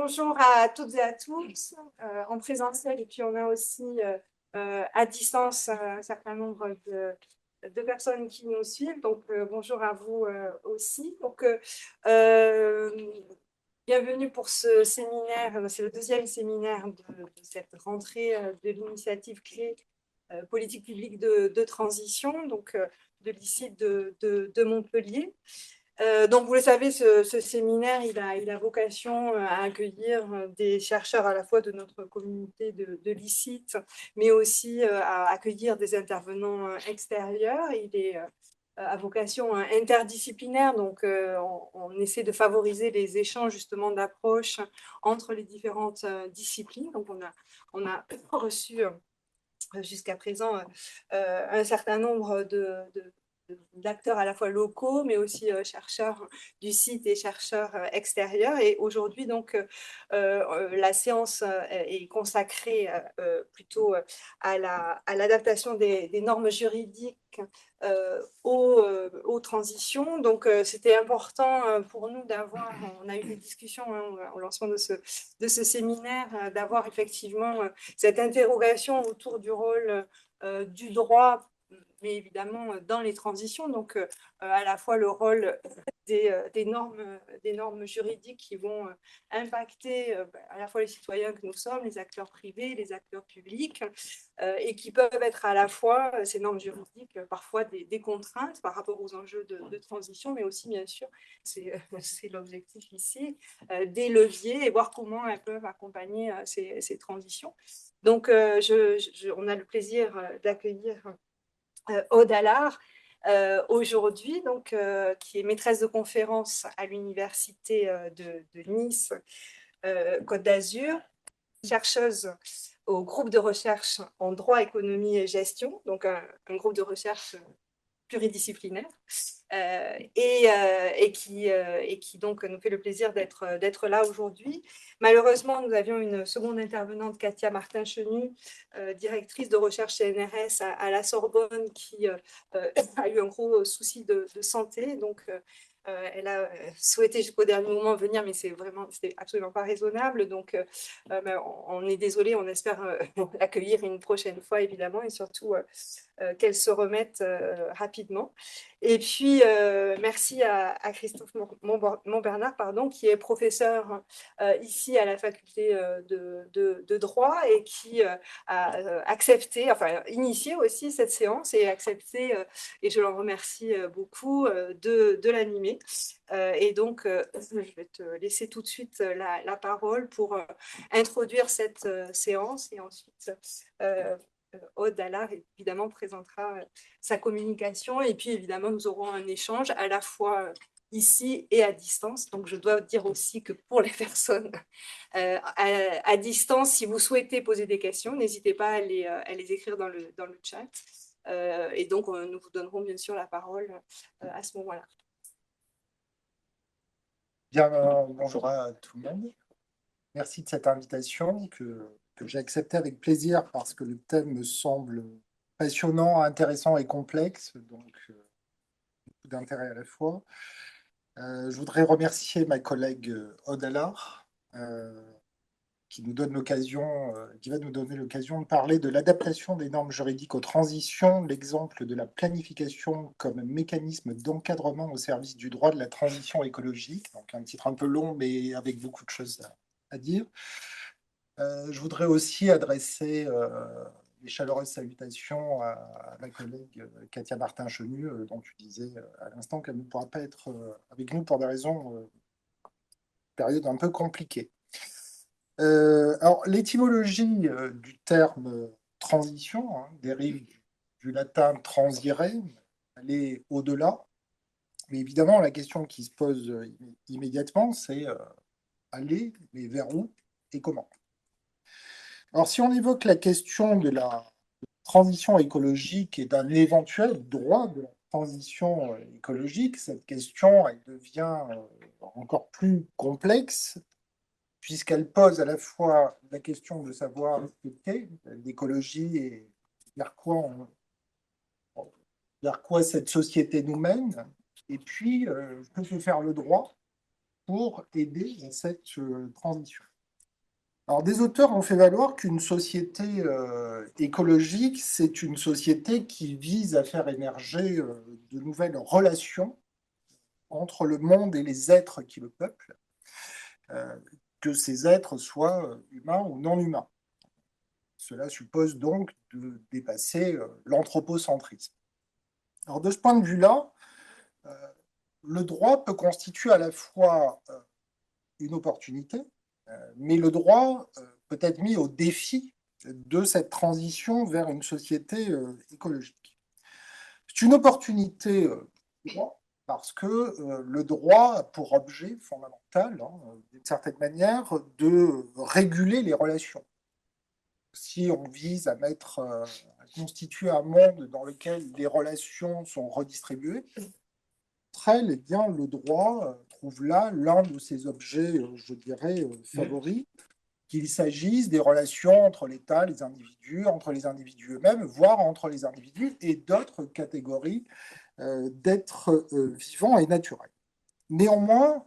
Bonjour à toutes et à tous, en présentiel et puis on a aussi à distance un certain nombre de personnes qui nous suivent. Donc bonjour à vous aussi. Donc bienvenue pour ce séminaire. C'est le deuxième séminaire de cette rentrée de l'initiative clé politique publique de transition, donc de l'ICIT de Montpellier. Donc, vous le savez, ce séminaire, il a vocation à accueillir des chercheurs à la fois de notre communauté de l'ICIT, mais aussi à accueillir des intervenants extérieurs. Il est à vocation interdisciplinaire, donc on essaie de favoriser les échanges justement d'approches entre les différentes disciplines. Donc, on a reçu jusqu'à présent un certain nombre d'acteurs à la fois locaux, mais aussi chercheurs du site et chercheurs extérieurs. Et aujourd'hui, donc, la séance est consacrée plutôt à l'adaptation des normes juridiques aux transitions. Donc, c'était important pour nous d'avoir, on a eu des discussions au lancement de ce séminaire, d'avoir effectivement cette interrogation autour du rôle du droit, mais évidemment dans les transitions, donc à la fois le rôle des normes juridiques qui vont impacter à la fois les citoyens que nous sommes, les acteurs privés, les acteurs publics, et qui peuvent être à la fois, ces normes juridiques, parfois des contraintes par rapport aux enjeux de transition, mais aussi, bien sûr, c'est l'objectif ici, des leviers et voir comment elles peuvent accompagner ces transitions. Donc, on a le plaisir d'accueillir Aude Allard aujourd'hui, donc, qui est maîtresse de conférence à l'université de Nice, Côte d'Azur, chercheuse au groupe de recherche en droit, économie et gestion, donc un groupe de recherche pluridisciplinaire, et qui donc nous fait le plaisir d'être là aujourd'hui. Malheureusement, nous avions une seconde intervenante, Katia Martin-Chenu, directrice de recherche CNRS à la Sorbonne, qui a eu un gros souci de santé. Donc, elle a souhaité jusqu'au dernier moment venir, mais c'était absolument pas raisonnable. Donc, on est désolé, on espère l'accueillir une prochaine fois, évidemment, et surtout qu'elle se remette rapidement. Et puis, merci à Christophe Montbernard, pardon, qui est professeur ici à la faculté de droit et qui a accepté, enfin initié aussi cette séance et accepté, et je l'en remercie beaucoup, de l'animer. Et donc, je vais te laisser tout de suite la parole pour introduire cette séance et ensuite Aude Allard, évidemment, présentera sa communication. Et puis, évidemment, nous aurons un échange à la fois ici et à distance. Donc, je dois dire aussi que pour les personnes à distance, si vous souhaitez poser des questions, n'hésitez pas à les écrire dans le chat. Et donc, nous vous donnerons bien sûr la parole à ce moment-là. Bien, bonjour à tout le monde. Merci de cette invitation que j'ai acceptée avec plaisir parce que le thème me semble passionnant, intéressant et complexe, donc beaucoup d'intérêt à la fois. Je voudrais remercier ma collègue Aude Allard, qui va nous donner l'occasion de parler de l'adaptation des normes juridiques aux transitions, l'exemple de la planification comme mécanisme d'encadrement au service du droit de la transition écologique. Donc un titre un peu long, mais avec beaucoup de choses à dire. Je voudrais aussi adresser les chaleureuses salutations à ma collègue Katia Martin-Chenu, dont tu disais à l'instant qu'elle ne pourra pas être avec nous pour des raisons, période un peu compliquée. Alors, l'étymologie du terme transition dérive du latin transire, aller au-delà. Mais évidemment, la question qui se pose immédiatement, c'est aller, mais vers où et comment? Alors, si on évoque la question de la transition écologique et d'un éventuel droit de la transition écologique, cette question, elle devient encore plus complexe puisqu'elle pose à la fois la question de savoir ce qu'est l'écologie et vers quoi cette société nous mène, et puis que peut faire le droit pour aider à cette transition. Alors, des auteurs ont fait valoir qu'une société écologique, c'est une société qui vise à faire émerger de nouvelles relations entre le monde et les êtres qui le peuplent, euh, que ces êtres soient humains ou non humains. Cela suppose donc de dépasser l'anthropocentrisme. Alors, de ce point de vue-là, euh, le droit peut constituer à la fois une opportunité, mais le droit peut être mis au défi de cette transition vers une société écologique. C'est une opportunité parce que le droit a pour objet fondamental, hein, d'une certaine manière, de réguler les relations. Si on vise à constituer un monde dans lequel les relations sont redistribuées, eh bien, le droit trouve là l'un de ses objets, je dirais, favoris, qu'il s'agisse des relations entre l'État, les individus, entre les individus eux-mêmes, voire entre les individus et d'autres catégories d'êtres vivants et naturels. Néanmoins,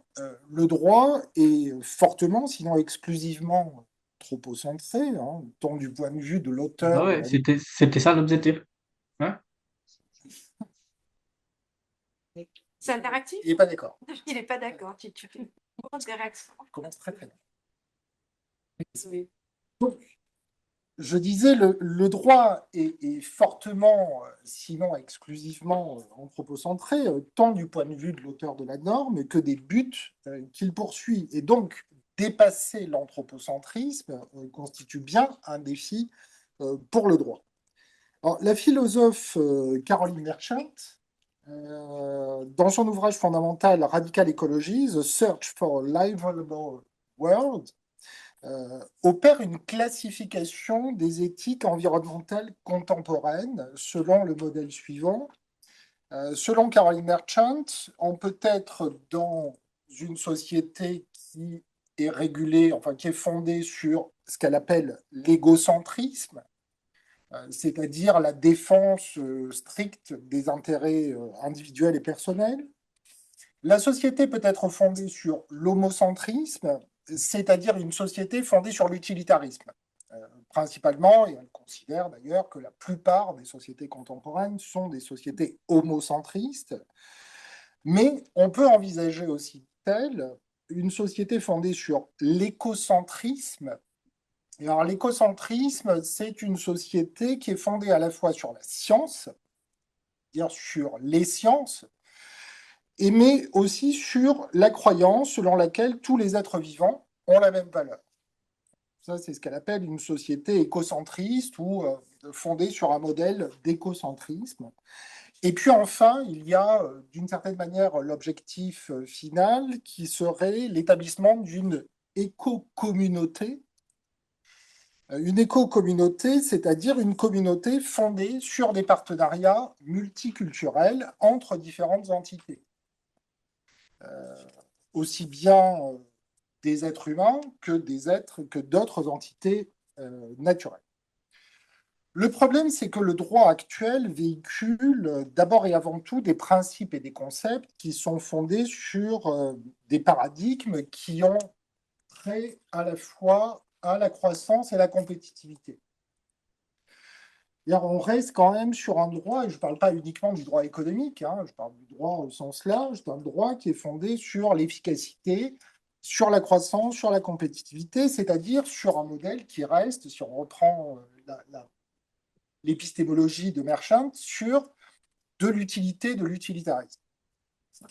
le droit est fortement, sinon exclusivement, anthropocentré, hein, tant du point de vue de Ah l'auteur de ouais, la... c'était ça l'objectif. Hein? C'est interactif? Il n'est pas d'accord. Il n'est pas d'accord. Tu fais une grosse réaction. Je commence très très bien. Oui. Je disais, le droit est fortement, sinon exclusivement, anthropocentré, tant du point de vue de l'auteur de la norme que des buts qu'il poursuit. Et donc, dépasser l'anthropocentrisme constitue bien un défi pour le droit. Alors, la philosophe Caroline Merchant, dans son ouvrage fondamental Radical Ecology, The Search for a Livable World, opère une classification des éthiques environnementales contemporaines selon le modèle suivant. Selon Caroline Merchant, on peut être dans une société qui est régulée, enfin qui est fondée sur ce qu'elle appelle l'égocentrisme, c'est-à-dire la défense stricte des intérêts individuels et personnels. La société peut être fondée sur l'homocentrisme, c'est-à-dire une société fondée sur l'utilitarisme. Principalement, et elle considère d'ailleurs que la plupart des sociétés contemporaines sont des sociétés homocentristes, mais on peut envisager aussi telle une société fondée sur l'écocentrisme. Et alors l'écocentrisme, c'est une société qui est fondée à la fois sur la science, c'est-à-dire sur les sciences, mais aussi sur la croyance selon laquelle tous les êtres vivants ont la même valeur. Ça, c'est ce qu'elle appelle une société écocentriste ou fondée sur un modèle d'écocentrisme. Et puis enfin, il y a d'une certaine manière l'objectif final qui serait l'établissement d'une éco-communauté. Une éco-communauté, c'est-à-dire une communauté fondée sur des partenariats multiculturels entre différentes entités. Aussi bien des êtres humains que d'autres entités naturelles. Le problème, c'est que le droit actuel véhicule d'abord et avant tout des principes et des concepts qui sont fondés sur des paradigmes qui ont trait à la fois à la croissance et la compétitivité. On reste quand même sur un droit, et je ne parle pas uniquement du droit économique, hein, je parle du droit au sens large, d'un droit qui est fondé sur l'efficacité, sur la croissance, sur la compétitivité, c'est-à-dire sur un modèle qui reste, si on reprend l'épistémologie de Merchant, sur de l'utilité, de l'utilitarisme.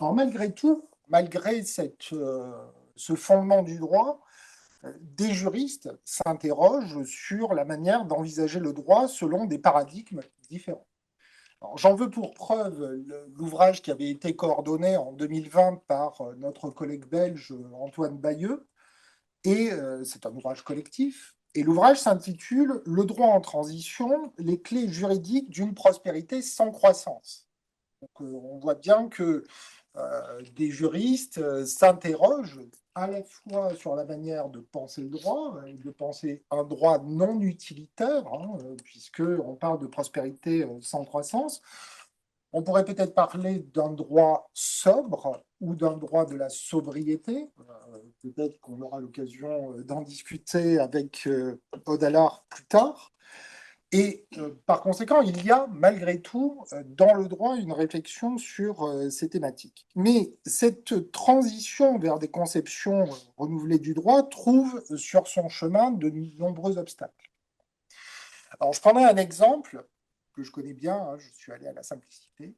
Alors malgré tout, malgré ce fondement du droit, des juristes s'interrogent sur la manière d'envisager le droit selon des paradigmes différents. J'en veux pour preuve l'ouvrage qui avait été coordonné en 2020 par notre collègue belge Antoine Bayeux, et c'est un ouvrage collectif. Et l'ouvrage s'intitule Le droit en transition, les clés juridiques d'une prospérité sans croissance. Donc, on voit bien que des juristes s'interrogent à la fois sur la manière de penser le droit, de penser un droit non utilitaire, hein, puisqu'on parle de prospérité sans croissance. On pourrait peut-être parler d'un droit sobre, ou d'un droit de la sobriété. Peut-être qu'on aura l'occasion d'en discuter avec Aude Allard plus tard. Et par conséquent, il y a malgré tout dans le droit une réflexion sur ces thématiques. Mais cette transition vers des conceptions renouvelées du droit trouve sur son chemin de nombreux obstacles. Alors, je prendrai un exemple que je connais bien, hein, je suis allé à la simplicité.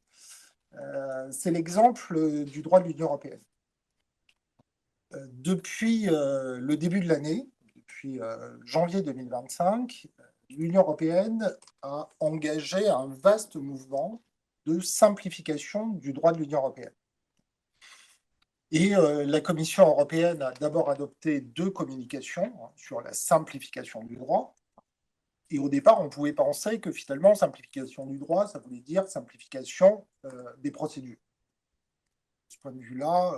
C'est l'exemple du droit de l'Union européenne. Depuis le début de l'année, depuis janvier 2025, l'Union européenne a engagé un vaste mouvement de simplification du droit de l'Union européenne. Et la Commission européenne a d'abord adopté 2 communications sur la simplification du droit. Et au départ, on pouvait penser que finalement, simplification du droit, ça voulait dire simplification des procédures. De ce point de vue-là,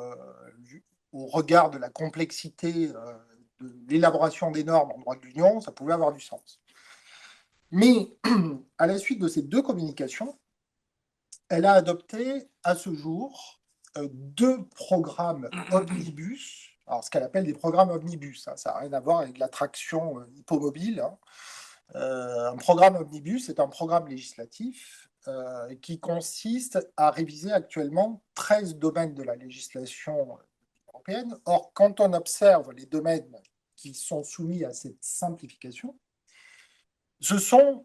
au regard de la complexité de l'élaboration des normes en droit de l'Union, ça pouvait avoir du sens. Mais à la suite de ces 2 communications, elle a adopté à ce jour 2 programmes omnibus. Alors, ce qu'elle appelle des programmes omnibus, hein, ça n'a rien à voir avec la traction hippomobile. Hein. Un programme omnibus est un programme législatif qui consiste à réviser actuellement 13 domaines de la législation européenne. Or, quand on observe les domaines qui sont soumis à cette simplification, ce sont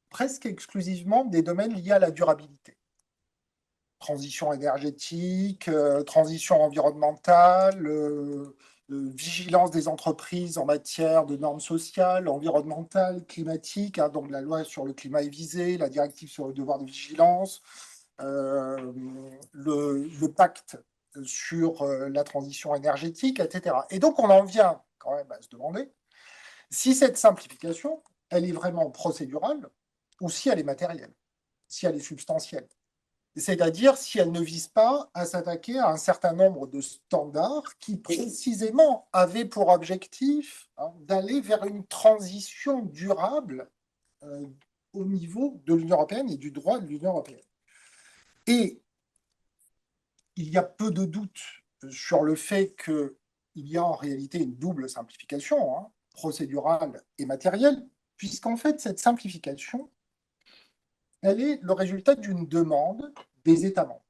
presque exclusivement des domaines liés à la durabilité. Transition énergétique, transition environnementale, vigilance des entreprises en matière de normes sociales, environnementales, climatiques, hein, donc la loi sur le climat est visée, la directive sur le devoir de vigilance, le pacte sur la transition énergétique, etc. Et donc on en vient quand même à se demander si cette simplification, elle est vraiment procédurale ou si elle est matérielle, si elle est substantielle. C'est-à-dire si elle ne vise pas à s'attaquer à un certain nombre de standards qui précisément avaient pour objectif d'aller vers une transition durable au niveau de l'Union européenne et du droit de l'Union européenne. Et il y a peu de doute sur le fait qu'il y a en réalité une double simplification, hein, procédurale et matérielle, puisqu'en fait cette simplification, elle est le résultat d'une demande des États membres.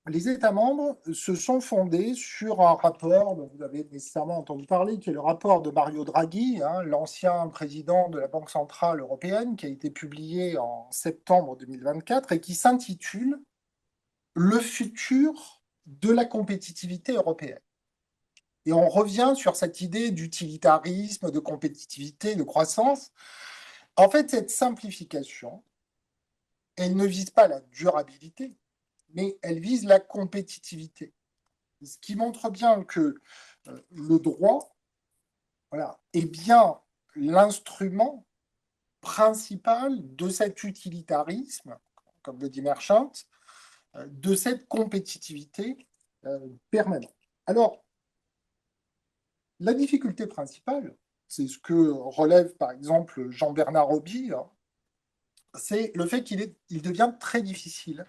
Les États membres se sont fondés sur un rapport dont vous avez nécessairement entendu parler, qui est le rapport de Mario Draghi, hein, l'ancien président de la Banque centrale européenne, qui a été publié en septembre 2024 et qui s'intitule « Le futur de la compétitivité européenne ». Et on revient sur cette idée d'utilitarisme, de compétitivité, de croissance. En fait, cette simplification, elle ne vise pas la durabilité, mais elle vise la compétitivité. Ce qui montre bien que le droit, voilà, est bien l'instrument principal de cet utilitarisme, comme le dit Merchant, de cette compétitivité permanente. Alors, la difficulté principale, c'est ce que relève par exemple Jean-Bernard Roby, hein, c'est le fait qu'il devient très difficile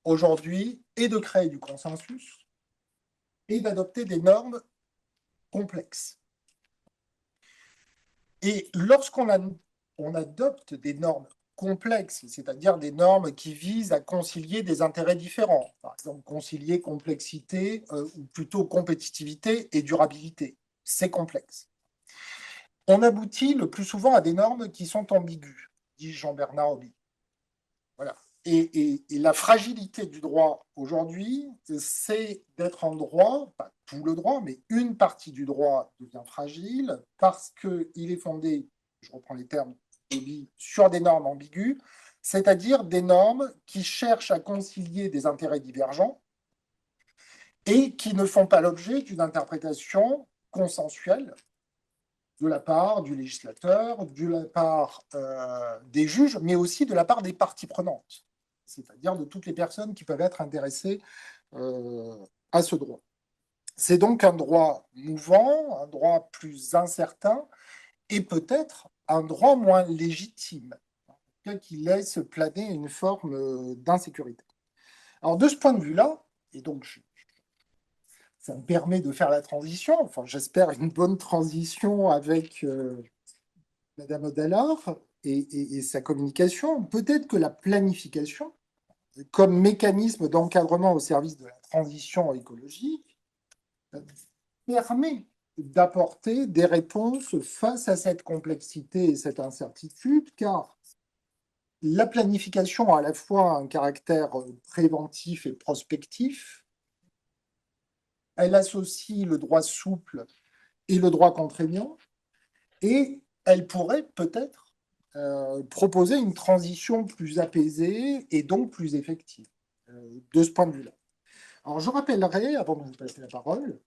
aujourd'hui et de créer du consensus et d'adopter des normes complexes. Et lorsqu'on adopte des normes complexes, c'est-à-dire des normes qui visent à concilier des intérêts différents, par exemple concilier complexité ou plutôt compétitivité et durabilité, c'est complexe. On aboutit le plus souvent à des normes qui sont ambiguës, dit Jean-Bernard Roby. Voilà. Et la fragilité du droit aujourd'hui, c'est d'être en droit, pas tout le droit, mais une partie du droit devient fragile parce qu'il est fondé, je reprends les termes, sur des normes ambiguës, c'est-à-dire des normes qui cherchent à concilier des intérêts divergents et qui ne font pas l'objet d'une interprétation consensuelle de la part du législateur, de la part des juges, mais aussi de la part des parties prenantes, c'est-à-dire de toutes les personnes qui peuvent être intéressées à ce droit. C'est donc un droit mouvant, un droit plus incertain, et peut-être un droit moins légitime, qui laisse planer une forme d'insécurité. Alors de ce point de vue-là, et donc je ça me permet de faire la transition, enfin j'espère une bonne transition avec Madame Odalar et sa communication. Peut-être que la planification, comme mécanisme d'encadrement au service de la transition écologique, permet d'apporter des réponses face à cette complexité et cette incertitude, car la planification a à la fois un caractère préventif et prospectif. Elle associe le droit souple et le droit contraignant, et elle pourrait peut-être proposer une transition plus apaisée et donc plus effective de ce point de vue-là. Alors je rappellerai, avant de vous passer la parole,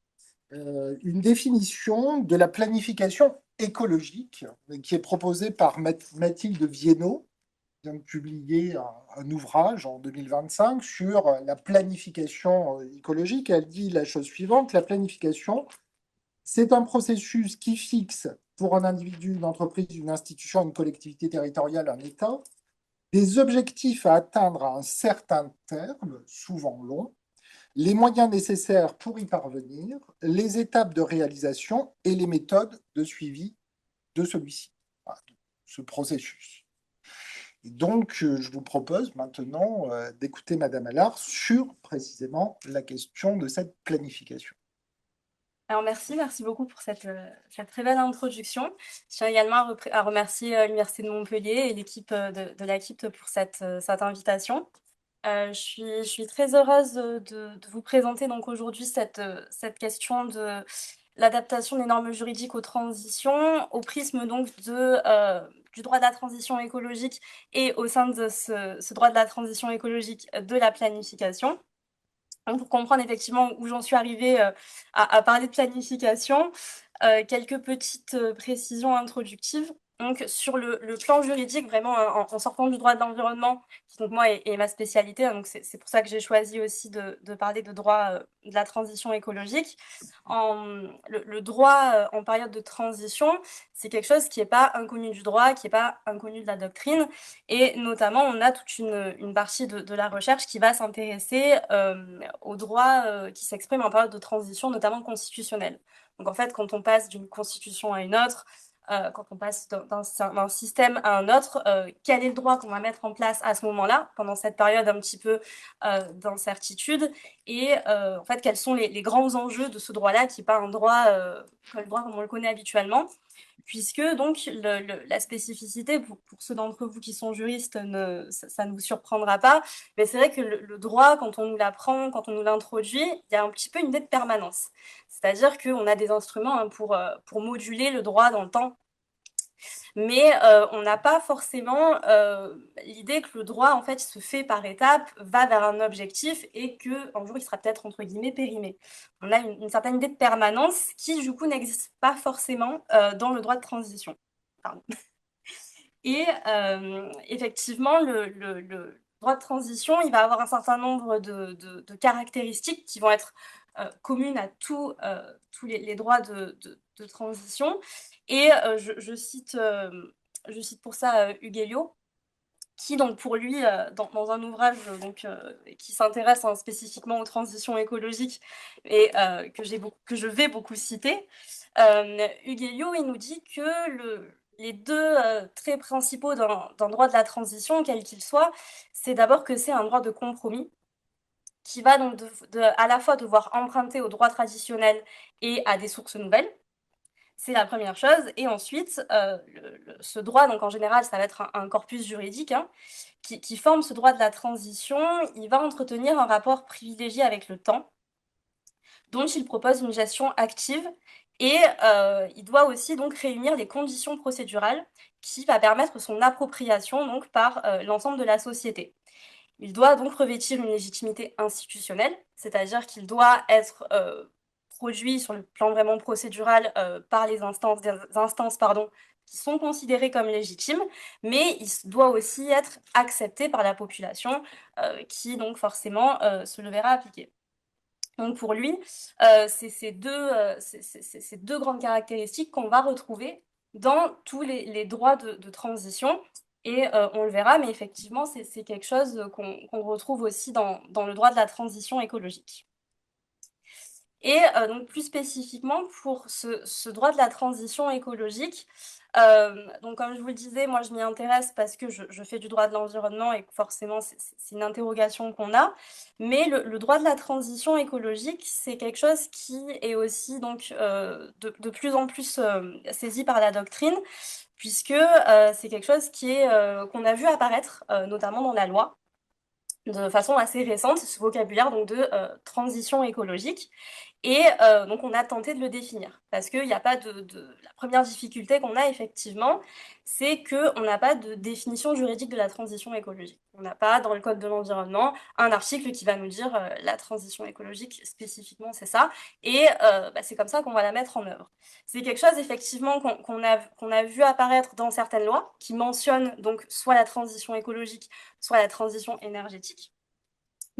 une définition de la planification écologique qui est proposée par Mathilde Viennot, qui vient de publier un ouvrage en 2025 sur la planification écologique. Elle dit la chose suivante: la planification, c'est un processus qui fixe pour un individu, une entreprise, une institution, une collectivité territoriale, un État, des objectifs à atteindre à un certain terme, souvent long, les moyens nécessaires pour y parvenir, les étapes de réalisation et les méthodes de suivi de celui-ci, ce processus. Et donc, je vous propose maintenant d'écouter Madame Allard sur précisément la question de cette planification. Alors merci beaucoup pour cette très belle introduction. Je tiens également à remercier l'Université de Montpellier et l'équipe de l'ACIPT pour cette invitation. Je suis très heureuse de vous présenter donc aujourd'hui cette question de l'adaptation des normes juridiques aux transitions, au prisme donc du droit de la transition écologique et au sein de ce droit de la transition écologique de la planification. Donc, pour comprendre effectivement où j'en suis arrivée à parler de planification, quelques petites précisions introductives. Donc, sur le plan juridique, vraiment en sortant du droit de l'environnement, qui donc moi est ma spécialité, hein, donc c'est pour ça que j'ai choisi aussi de parler de droit de la transition écologique. Le droit en période de transition, c'est quelque chose qui n'est pas inconnu du droit, qui n'est pas inconnu de la doctrine, et notamment on a toute une partie de la recherche qui va s'intéresser au droit qui s'exprime en période de transition, notamment constitutionnelle. Donc en fait, quand on passe d'une constitution à une autre, quand on passe d'un système à un autre, quel est le droit qu'on va mettre en place à ce moment-là, pendant cette période un petit peu d'incertitude, et en fait, quels sont les grands enjeux de ce droit-là, qui n'est pas un droit, le droit comme on le connaît habituellement, puisque donc la spécificité, pour ceux d'entre vous qui sont juristes, ça ne vous surprendra pas, mais c'est vrai que le droit, quand on nous l'apprend, quand on nous l'introduit, il y a un petit peu une idée de permanence. C'est-à-dire qu'on a des instruments hein, pour moduler le droit dans le temps, mais on n'a pas forcément l'idée que le droit, en fait, se fait par étapes, va vers un objectif et qu'un jour, il sera peut-être, entre guillemets, périmé. On a une certaine idée de permanence qui, du coup, n'existe pas forcément dans le droit de transition. Pardon. Et effectivement, le droit de transition, il va avoir un certain nombre de caractéristiques qui vont être communes à tous les droits de transition. Et je cite pour ça Hugues Elliot, qui donc pour lui, dans un ouvrage qui s'intéresse hein, spécifiquement aux transitions écologiques et que je vais beaucoup citer, Hugues Elliot, il nous dit que les deux traits principaux d'un droit de la transition, quel qu'il soit, c'est d'abord que c'est un droit de compromis qui va donc à la fois devoir emprunter au droit traditionnel et à des sources nouvelles. C'est la première chose. Et ensuite, ce droit, donc en général, ça va être un corpus juridique hein, qui forme ce droit de la transition. Il va entretenir un rapport privilégié avec le temps, dont il propose une gestion active. Et il doit aussi donc réunir les conditions procédurales qui va permettre son appropriation donc, par l'ensemble de la société. Il doit donc revêtir une légitimité institutionnelle, c'est-à-dire qu'il doit être produit sur le plan vraiment procédural par les instances qui sont considérées comme légitimes, mais il doit aussi être accepté par la population qui donc forcément se le verra appliquer. Donc pour lui, c'est ces deux grandes caractéristiques qu'on va retrouver dans tous les droits de transition. Et on le verra, mais effectivement, c'est quelque chose qu'on retrouve aussi dans le droit de la transition écologique. Et donc plus spécifiquement pour ce droit de la transition écologique, donc comme je vous le disais, moi je m'y intéresse parce que je fais du droit de l'environnement et que forcément c'est une interrogation qu'on a. Mais le droit de la transition écologique, c'est quelque chose qui est aussi donc de plus en plus saisi par la doctrine, puisque c'est quelque chose qui est qu'on a vu apparaître notamment dans la loi de façon assez récente, ce vocabulaire donc de transition écologique. Et donc on a tenté de le définir parce qu'il n'y a pas la première difficulté qu'on a effectivement, c'est qu'on n'a pas de définition juridique de la transition écologique. On n'a pas dans le code de l'environnement un article qui va nous dire la transition écologique spécifiquement c'est ça, et c'est comme ça qu'on va la mettre en œuvre. C'est quelque chose effectivement qu'on a vu apparaître dans certaines lois qui mentionnent donc soit la transition écologique, soit la transition énergétique,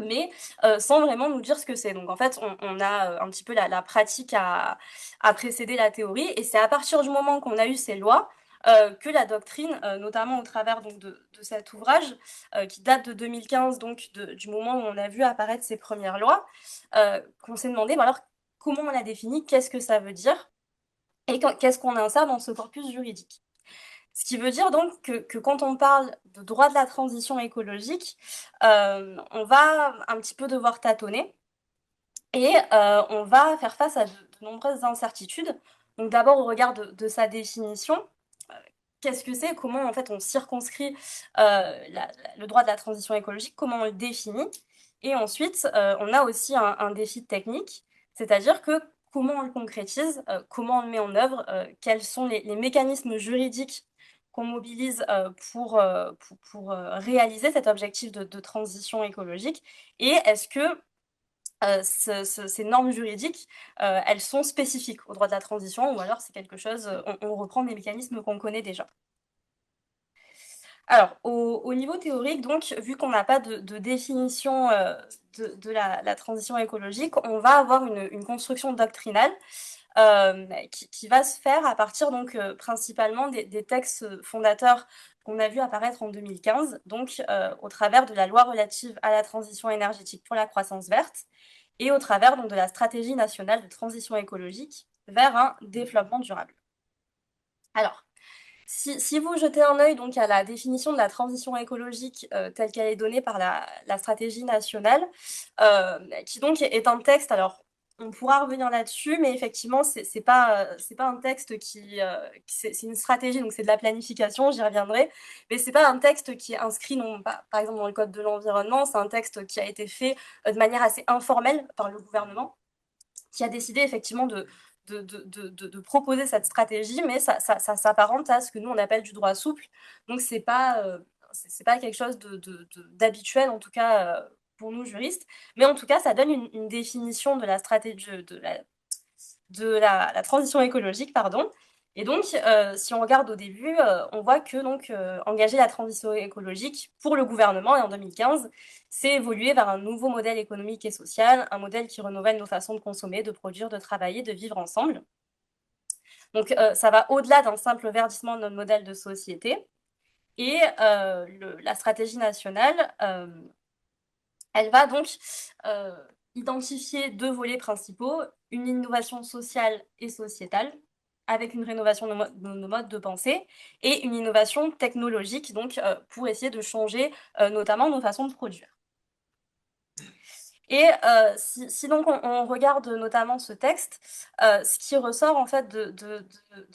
mais sans vraiment nous dire ce que c'est. Donc en fait, on a un petit peu la pratique à précéder la théorie, et c'est à partir du moment qu'on a eu ces lois que la doctrine, notamment au travers donc, de cet ouvrage qui date de 2015, donc du moment où on a vu apparaître ces premières lois, qu'on s'est demandé, alors comment on la définit, qu'est-ce que ça veut dire, et qu'est-ce qu'on insère dans ce corpus juridique. Ce qui veut dire donc que quand on parle de droit de la transition écologique, on va un petit peu devoir tâtonner et on va faire face à de nombreuses incertitudes. Donc d'abord au regard de sa définition, qu'est-ce que c'est, comment en fait on circonscrit le droit de la transition écologique, comment on le définit. Et ensuite, on a aussi un défi technique, c'est-à-dire que comment on le concrétise, comment on le met en œuvre, quels sont les mécanismes juridiques qu'on mobilise pour réaliser cet objectif de transition écologique, et est-ce que ces normes juridiques, elles sont spécifiques au droit de la transition, ou alors c'est quelque chose, on reprend des mécanismes qu'on connaît déjà. Alors, au niveau théorique, donc, vu qu'on n'a pas de définition de la transition écologique, on va avoir une construction doctrinale qui va se faire à partir donc principalement des textes fondateurs qu'on a vu apparaître en 2015, donc au travers de la loi relative à la transition énergétique pour la croissance verte et au travers donc, de la stratégie nationale de transition écologique vers un développement durable. Alors, si vous jetez un œil donc à la définition de la transition écologique telle qu'elle est donnée par la stratégie nationale, qui donc est un texte, alors on pourra revenir là-dessus, mais effectivement c'est pas un texte c'est une stratégie, donc c'est de la planification, j'y reviendrai, mais c'est pas un texte qui est inscrit non pas par exemple dans le code de l'environnement, c'est un texte qui a été fait de manière assez informelle par le gouvernement, qui a décidé effectivement de proposer cette stratégie, mais ça s'apparente à ce que nous on appelle du droit souple. Donc c'est pas quelque chose d'habituel, en tout cas pour nous juristes, mais en tout cas ça donne une définition de la stratégie la transition écologique, pardon. Et donc, si on regarde au début, on voit que donc, engager la transition écologique pour le gouvernement, et en 2015, c'est évoluer vers un nouveau modèle économique et social, un modèle qui renouvelle nos façons de consommer, de produire, de travailler, de vivre ensemble. Donc, ça va au-delà d'un simple verdissement de notre modèle de société. Et la stratégie nationale, elle va donc identifier deux volets principaux, une innovation sociale et sociétale, avec une rénovation de nos modes de pensée, et une innovation technologique, donc pour essayer de changer notamment nos façons de produire. Et si donc on regarde notamment ce texte, ce qui ressort en fait de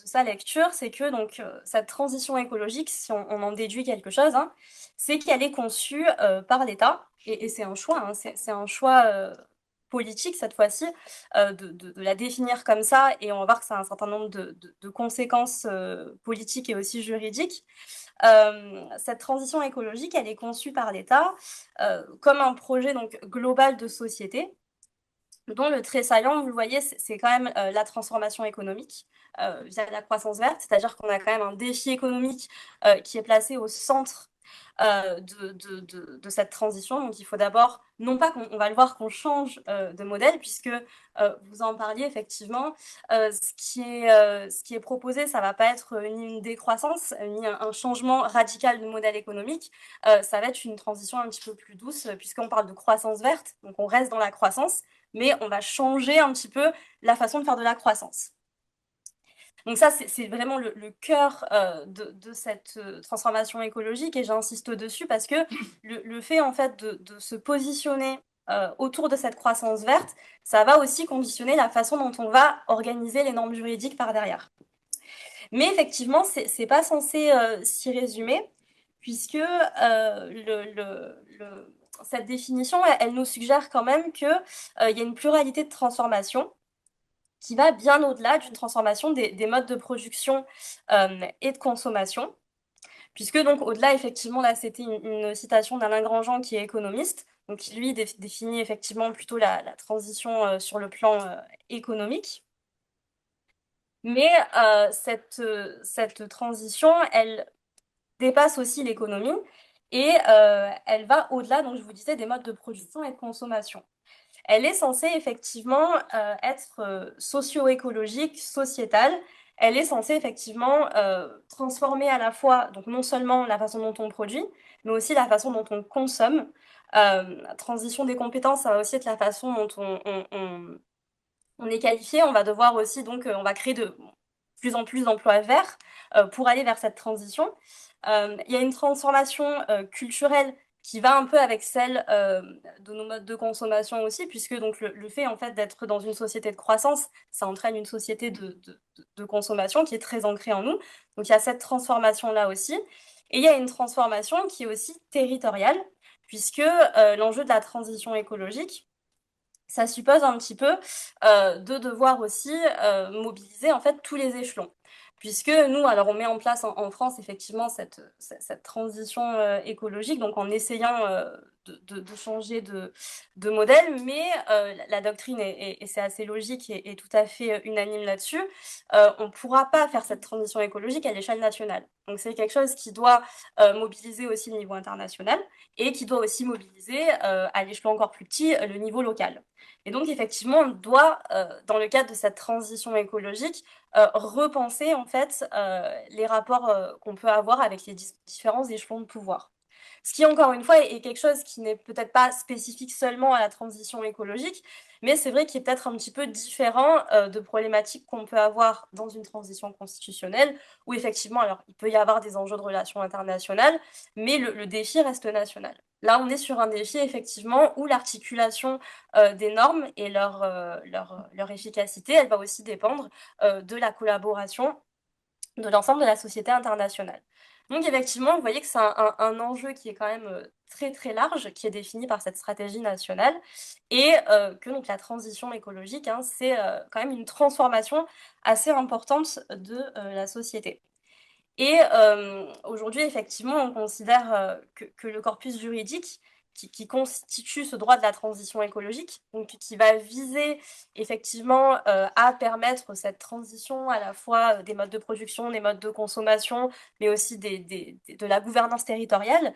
sa lecture, c'est que donc cette transition écologique, si on en déduit quelque chose, hein, c'est qu'elle est conçue par l'État, et c'est un choix, hein, c'est un choix politique cette fois-ci, de la définir comme ça, et on va voir que ça a un certain nombre de conséquences politiques et aussi juridiques. Cette transition écologique, elle est conçue par l'État comme un projet donc, global de société, dont le trait saillant, vous le voyez, c'est quand même la transformation économique via la croissance verte, c'est-à-dire qu'on a quand même un défi économique qui est placé au centre de cette transition. Donc il faut d'abord, non pas qu'on va le voir qu'on change de modèle, puisque vous en parliez effectivement, ce qui est proposé, ça ne va pas être ni une décroissance, ni un changement radical de modèle économique, ça va être une transition un petit peu plus douce, puisqu'on parle de croissance verte, donc on reste dans la croissance, mais on va changer un petit peu la façon de faire de la croissance. Donc ça, c'est vraiment le cœur de cette transformation écologique, et j'insiste dessus parce que le fait en fait de se positionner autour de cette croissance verte, ça va aussi conditionner la façon dont on va organiser les normes juridiques par derrière. Mais effectivement, c'est pas censé s'y résumer, puisque cette définition, elle nous suggère quand même qu'il y a une pluralité de transformations qui va bien au-delà d'une transformation des modes de production et de consommation, puisque donc au-delà, effectivement, là c'était une citation d'Alain Grandjean qui est économiste, donc qui lui définit effectivement plutôt la transition sur le plan économique. Mais cette transition, elle dépasse aussi l'économie, et elle va au-delà, donc je vous disais, des modes de production et de consommation. Elle est censée effectivement être socio-écologique, sociétale. Elle est censée effectivement transformer à la fois, donc non seulement la façon dont on produit, mais aussi la façon dont on consomme. Transition des compétences, ça va aussi être la façon dont on est qualifié. On va devoir aussi, donc, on va créer de plus en plus d'emplois verts pour aller vers cette transition. Il y a une transformation culturelle qui va un peu avec celle de nos modes de consommation aussi, puisque donc le fait en fait d'être dans une société de croissance, ça entraîne une société de consommation qui est très ancrée en nous. Donc il y a cette transformation-là aussi. Et il y a une transformation qui est aussi territoriale, puisque l'enjeu de la transition écologique, ça suppose un petit peu de devoir aussi mobiliser en fait tous les échelons. Puisque nous, alors on met en place en France effectivement cette transition écologique, donc en essayant de changer de modèle, mais la doctrine, et c'est assez logique et tout à fait unanime là-dessus, on ne pourra pas faire cette transition écologique à l'échelle nationale. Donc c'est quelque chose qui doit mobiliser aussi le niveau international, et qui doit aussi mobiliser à l'échelon encore plus petit le niveau local. Et donc, effectivement, on doit, dans le cadre de cette transition écologique, repenser en fait les rapports qu'on peut avoir avec les différents échelons de pouvoir. Ce qui, encore une fois, est quelque chose qui n'est peut-être pas spécifique seulement à la transition écologique, mais c'est vrai qu'il est peut-être un petit peu différent de problématiques qu'on peut avoir dans une transition constitutionnelle, où effectivement, alors, il peut y avoir des enjeux de relations internationales, mais le défi reste national. Là, on est sur un défi, effectivement, où l'articulation des normes et leur efficacité, elle va aussi dépendre de la collaboration de l'ensemble de la société internationale. Donc effectivement, vous voyez que c'est un enjeu qui est quand même très très large, qui est défini par cette stratégie nationale, et que donc la transition écologique, hein, c'est quand même une transformation assez importante de la société. Et aujourd'hui, effectivement, on considère que le corpus juridique qui constitue ce droit de la transition écologique, donc qui va viser effectivement à permettre cette transition à la fois des modes de production, des modes de consommation, mais aussi de la gouvernance territoriale,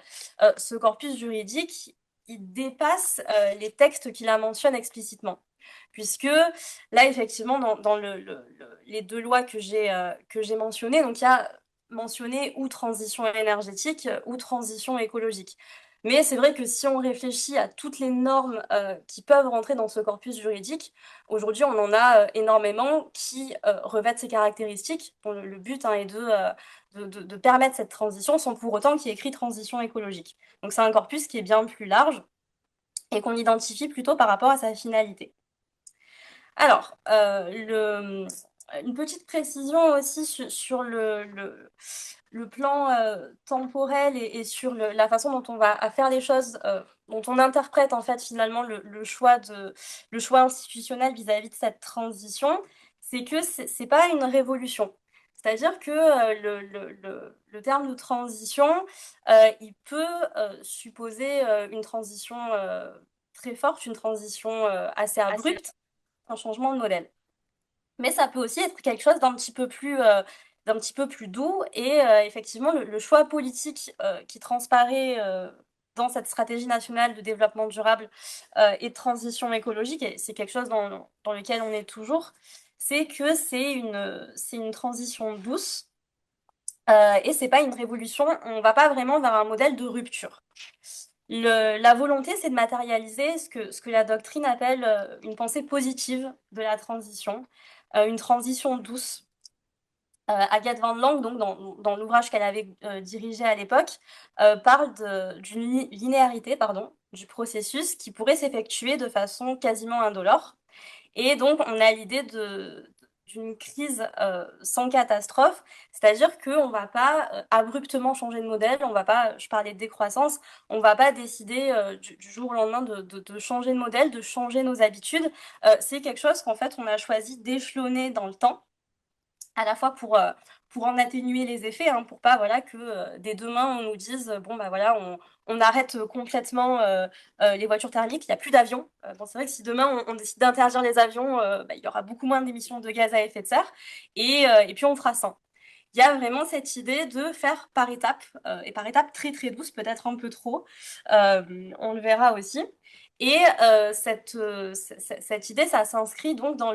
ce corpus juridique, il dépasse les textes qui la mentionnent explicitement. Puisque là, effectivement, dans les deux lois que j'ai mentionnées, donc il y a mentionné ou transition énergétique ou transition écologique. Mais c'est vrai que si on réfléchit à toutes les normes qui peuvent rentrer dans ce corpus juridique, aujourd'hui on en a énormément qui revêtent ces caractéristiques, dont le but est de permettre cette transition sans pour autant qu'il y ait écrit transition écologique. Donc c'est un corpus qui est bien plus large et qu'on identifie plutôt par rapport à sa finalité. Alors, une petite précision aussi sur le plan temporel et sur la façon dont on va faire les choses, dont on interprète en fait finalement le choix institutionnel vis-à-vis de cette transition, c'est que c'est pas une révolution. C'est-à-dire que le terme de transition, il peut supposer une transition très forte, une transition assez abrupte, un changement de modèle. Mais ça peut aussi être quelque chose d'un petit peu plus doux, et effectivement le choix politique qui transparaît dans cette stratégie nationale de développement durable et de transition écologique, et c'est quelque chose dans lequel on est toujours, c'est que c'est une transition douce et c'est pas une révolution. On va pas vraiment vers un modèle de rupture. La volonté, c'est de matérialiser ce que la doctrine appelle une pensée positive de la transition, une transition douce. Agathe Van Lang, donc dans l'ouvrage qu'elle avait dirigé à l'époque, parle d'une linéarité du processus qui pourrait s'effectuer de façon quasiment indolore. Et donc, on a l'idée d'une crise sans catastrophe, c'est-à-dire qu'on ne va pas abruptement changer de modèle, on va pas, je parlais de décroissance, on ne va pas décider du jour au lendemain de changer de modèle, de changer nos habitudes. C'est quelque chose qu'en fait, on a choisi d'échelonner dans le temps, à la fois pour en atténuer les effets, hein, pour pas voilà, que dès demain on nous dise bon bah voilà on arrête complètement les voitures thermiques, il n'y a plus d'avions. Bon, c'est vrai que si demain on décide d'interdire les avions, bah, il y aura beaucoup moins d'émissions de gaz à effet de serre et puis on fera ça. Il y a vraiment cette idée de faire par étapes, et par étapes très très douces, peut-être un peu trop, on le verra aussi. Et cette idée, ça s'inscrit donc dans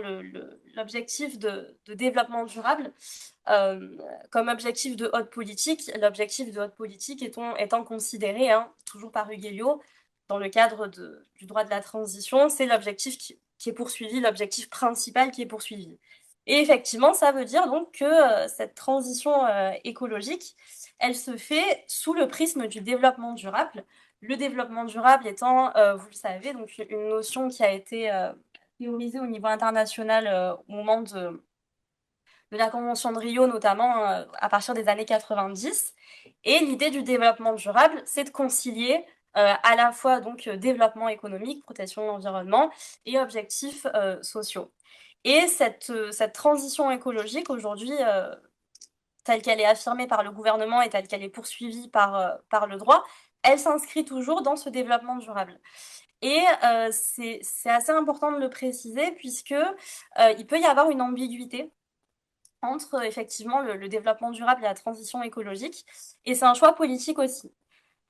l'objectif de développement durable euh, comme objectif de haute politique. L'objectif de haute politique étant considéré, hein, toujours par Hugues dans le cadre du droit de la transition, c'est l'objectif qui est poursuivi, l'objectif principal qui est poursuivi. Et effectivement, ça veut dire donc que cette transition écologique, elle se fait sous le prisme du développement durable. Le développement durable étant, vous le savez, donc une notion qui a été théorisée au niveau international au moment de la Convention de Rio, notamment à partir des années 90. Et l'idée du développement durable, c'est de concilier à la fois donc développement économique, protection de l'environnement et objectifs sociaux. Et cette transition écologique aujourd'hui, telle qu'elle est affirmée par le gouvernement et telle qu'elle est poursuivie par le droit, elle s'inscrit toujours dans ce développement durable. Et c'est assez important de le préciser puisque il peut y avoir une ambiguïté entre effectivement le développement durable et la transition écologique. Et c'est un choix politique aussi.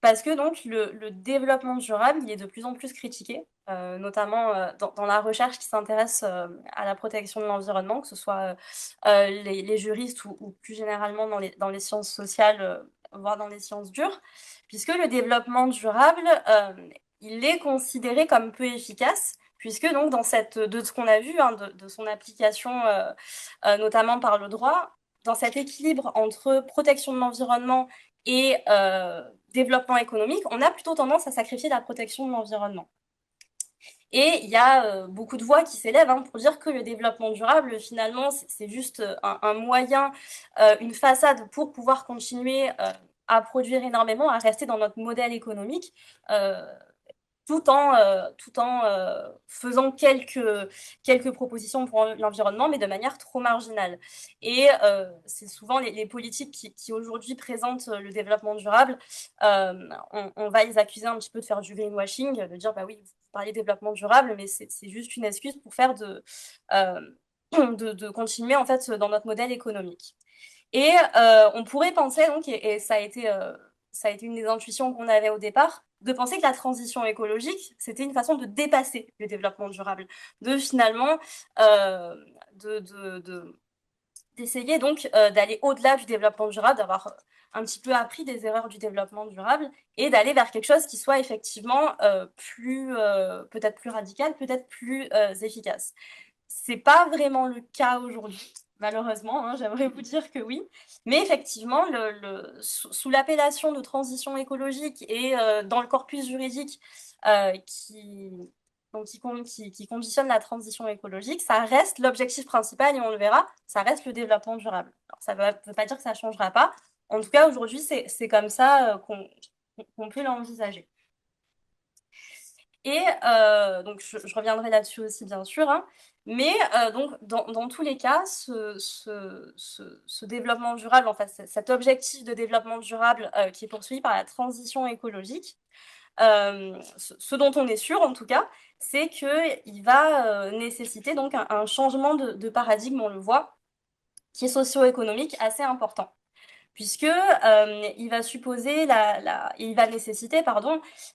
Parce que donc le développement durable, il est de plus en plus critiqué, notamment dans la recherche qui s'intéresse à la protection de l'environnement, que ce soit les juristes ou plus généralement dans les sciences sociales, voire dans les sciences dures, puisque le développement durable, il est considéré comme peu efficace, puisque donc de ce qu'on a vu, hein, de son application, notamment par le droit, dans cet équilibre entre protection de l'environnement et développement économique, on a plutôt tendance à sacrifier la protection de l'environnement. Et il y a beaucoup de voix qui s'élèvent hein, pour dire que le développement durable, finalement, c'est juste un moyen, une façade pour pouvoir continuer à produire énormément, à rester dans notre modèle économique. Tout en faisant quelques propositions pour l'environnement, mais de manière trop marginale. Et c'est souvent les politiques qui aujourd'hui présentent le développement durable, on va les accuser un petit peu de faire du greenwashing, de dire, bah oui, vous parlez de développement durable, mais c'est juste une excuse pour faire de continuer en fait dans notre modèle économique. Et on pourrait penser, donc, et ça a été une des intuitions qu'on avait au départ, de penser que la transition écologique, c'était une façon de dépasser le développement durable, de finalement d'essayer donc d'aller au-delà du développement durable, d'avoir un petit peu appris des erreurs du développement durable et d'aller vers quelque chose qui soit effectivement peut-être plus radical, peut-être plus efficace. C'est pas vraiment le cas aujourd'hui, malheureusement, hein, j'aimerais vous dire que oui. Mais effectivement, sous l'appellation de transition écologique et dans le corpus juridique qui conditionne la transition écologique, ça reste l'objectif principal et on le verra, ça reste le développement durable. Alors, ça ne veut pas dire que ça ne changera pas. En tout cas, aujourd'hui, c'est comme ça qu'on peut l'envisager. Et donc, je reviendrai là-dessus aussi, bien sûr. Hein. Mais donc, dans tous les cas, ce développement durable, enfin, cet objectif de développement durable qui est poursuivi par la transition écologique, ce dont on est sûr, en tout cas, c'est qu'il va nécessiter donc un changement de paradigme, on le voit, qui est socio-économique assez important puisque il va supposer il va nécessiter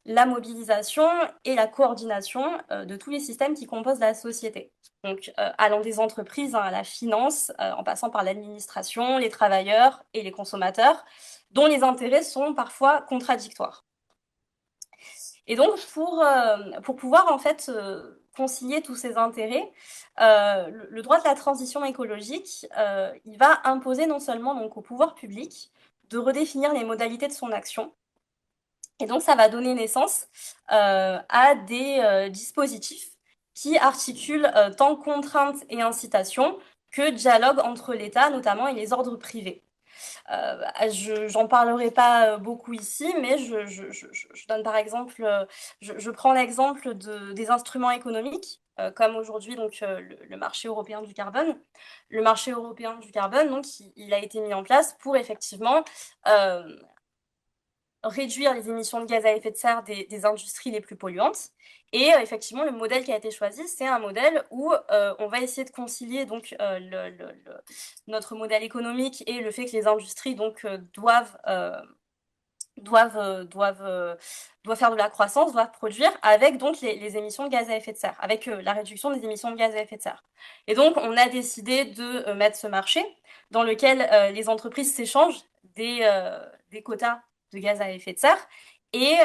la mobilisation et la coordination de tous les systèmes qui composent la société. Donc, allant des entreprises à la finance, en passant par l'administration, les travailleurs et les consommateurs, dont les intérêts sont parfois contradictoires. Et donc, pour pouvoir en fait concilier tous ces intérêts, le droit de la transition écologique, il va imposer non seulement donc, au pouvoir public de redéfinir les modalités de son action, et donc ça va donner naissance à des dispositifs qui articulent tant contraintes et incitations que dialogue entre l'État notamment et les ordres privés. J'en parlerai pas beaucoup ici, mais je donne par exemple, je prends l'exemple des instruments économiques, comme aujourd'hui donc le marché européen du carbone. Le marché européen du carbone, donc, il a été mis en place pour effectivement réduire les émissions de gaz à effet de serre des industries les plus polluantes. Et effectivement, le modèle qui a été choisi, c'est un modèle où on va essayer de concilier donc notre modèle économique et le fait que les industries donc doivent faire de la croissance, doivent produire avec donc les émissions de gaz à effet de serre, avec la réduction des émissions de gaz à effet de serre. Et donc, on a décidé de mettre ce marché dans lequel les entreprises s'échangent des quotas de gaz à effet de serre et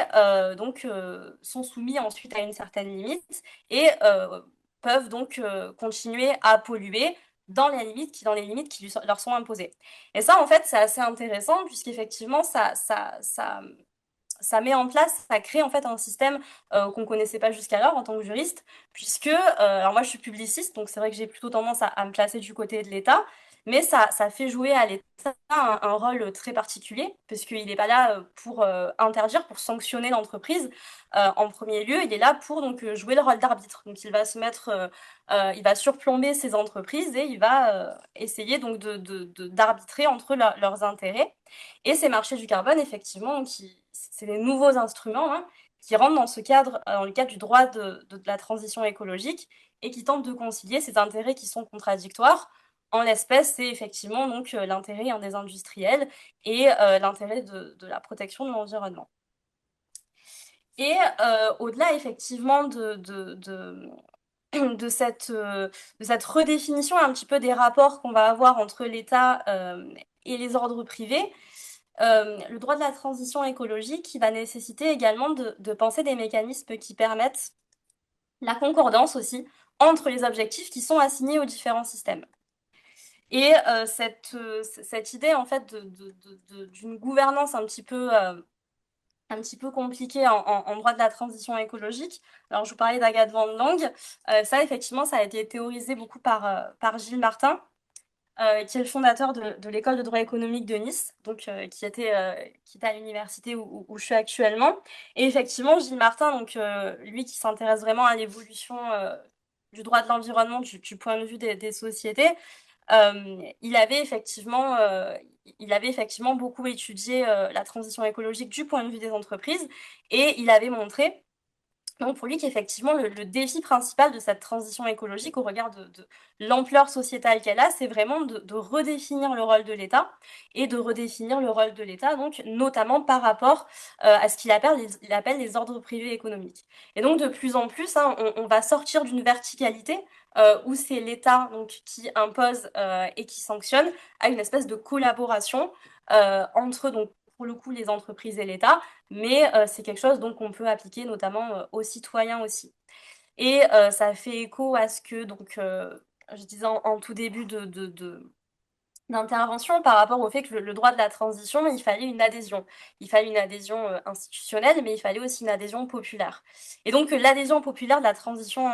donc sont soumis ensuite à une certaine limite et peuvent donc continuer à polluer dans les limites qui leur sont imposées. Et ça, en fait, c'est assez intéressant puisqu'effectivement, ça met en place, ça crée en fait un système qu'on ne connaissait pas jusqu'alors en tant que juriste, puisque, alors moi je suis publiciste, donc c'est vrai que j'ai plutôt tendance à me placer du côté de l'État, mais ça fait jouer à l'État un rôle très particulier, puisqu'il n'est pas là pour interdire, pour sanctionner l'entreprise en premier lieu, il est là pour donc jouer le rôle d'arbitre. Donc il va se mettre, il va surplomber ces entreprises et il va essayer donc d'arbitrer entre leurs intérêts. Et ces marchés du carbone, effectivement, c'est des nouveaux instruments hein, qui rentrent dans ce cadre, dans le cadre du droit de la transition écologique et qui tentent de concilier ces intérêts qui sont contradictoires. En l'espèce, c'est effectivement donc l'intérêt des industriels et l'intérêt de la protection de l'environnement. Et au-delà effectivement de cette redéfinition un petit peu des rapports qu'on va avoir entre l'État et les ordres privés, le droit de la transition écologique, il va nécessiter également de penser des mécanismes qui permettent la concordance aussi entre les objectifs qui sont assignés aux différents systèmes. Et cette idée en fait d'une gouvernance un petit peu compliquée en droit de la transition écologique. Alors je vous parlais d'Agathe Van Lange, ça effectivement ça a été théorisé beaucoup par Gilles Martin, qui est le fondateur de l'école de droit économique de Nice, donc qui était à l'université où je suis actuellement. Et effectivement, Gilles Martin, donc lui qui s'intéresse vraiment à l'évolution du droit de l'environnement du point de vue des sociétés, il avait effectivement beaucoup étudié la transition écologique du point de vue des entreprises et il avait montré donc pour lui qu'effectivement le défi principal de cette transition écologique au regard de l'ampleur sociétale qu'elle a, c'est vraiment de redéfinir le rôle de l'État et de redéfinir le rôle de l'État, donc notamment par rapport à ce qu'il appelle les ordres privés économiques. Et donc de plus en plus, hein, on va sortir d'une verticalité où c'est l'État donc qui impose et qui sanctionne, à une espèce de collaboration entre donc pour le coup les entreprises et l'État, mais c'est quelque chose donc qu'on peut appliquer notamment aux citoyens aussi. Et ça fait écho à ce que donc je disais en tout début d'intervention par rapport au fait que le droit de la transition, il fallait une adhésion. Il fallait une adhésion institutionnelle, mais il fallait aussi une adhésion populaire. Et donc l'adhésion populaire de la transition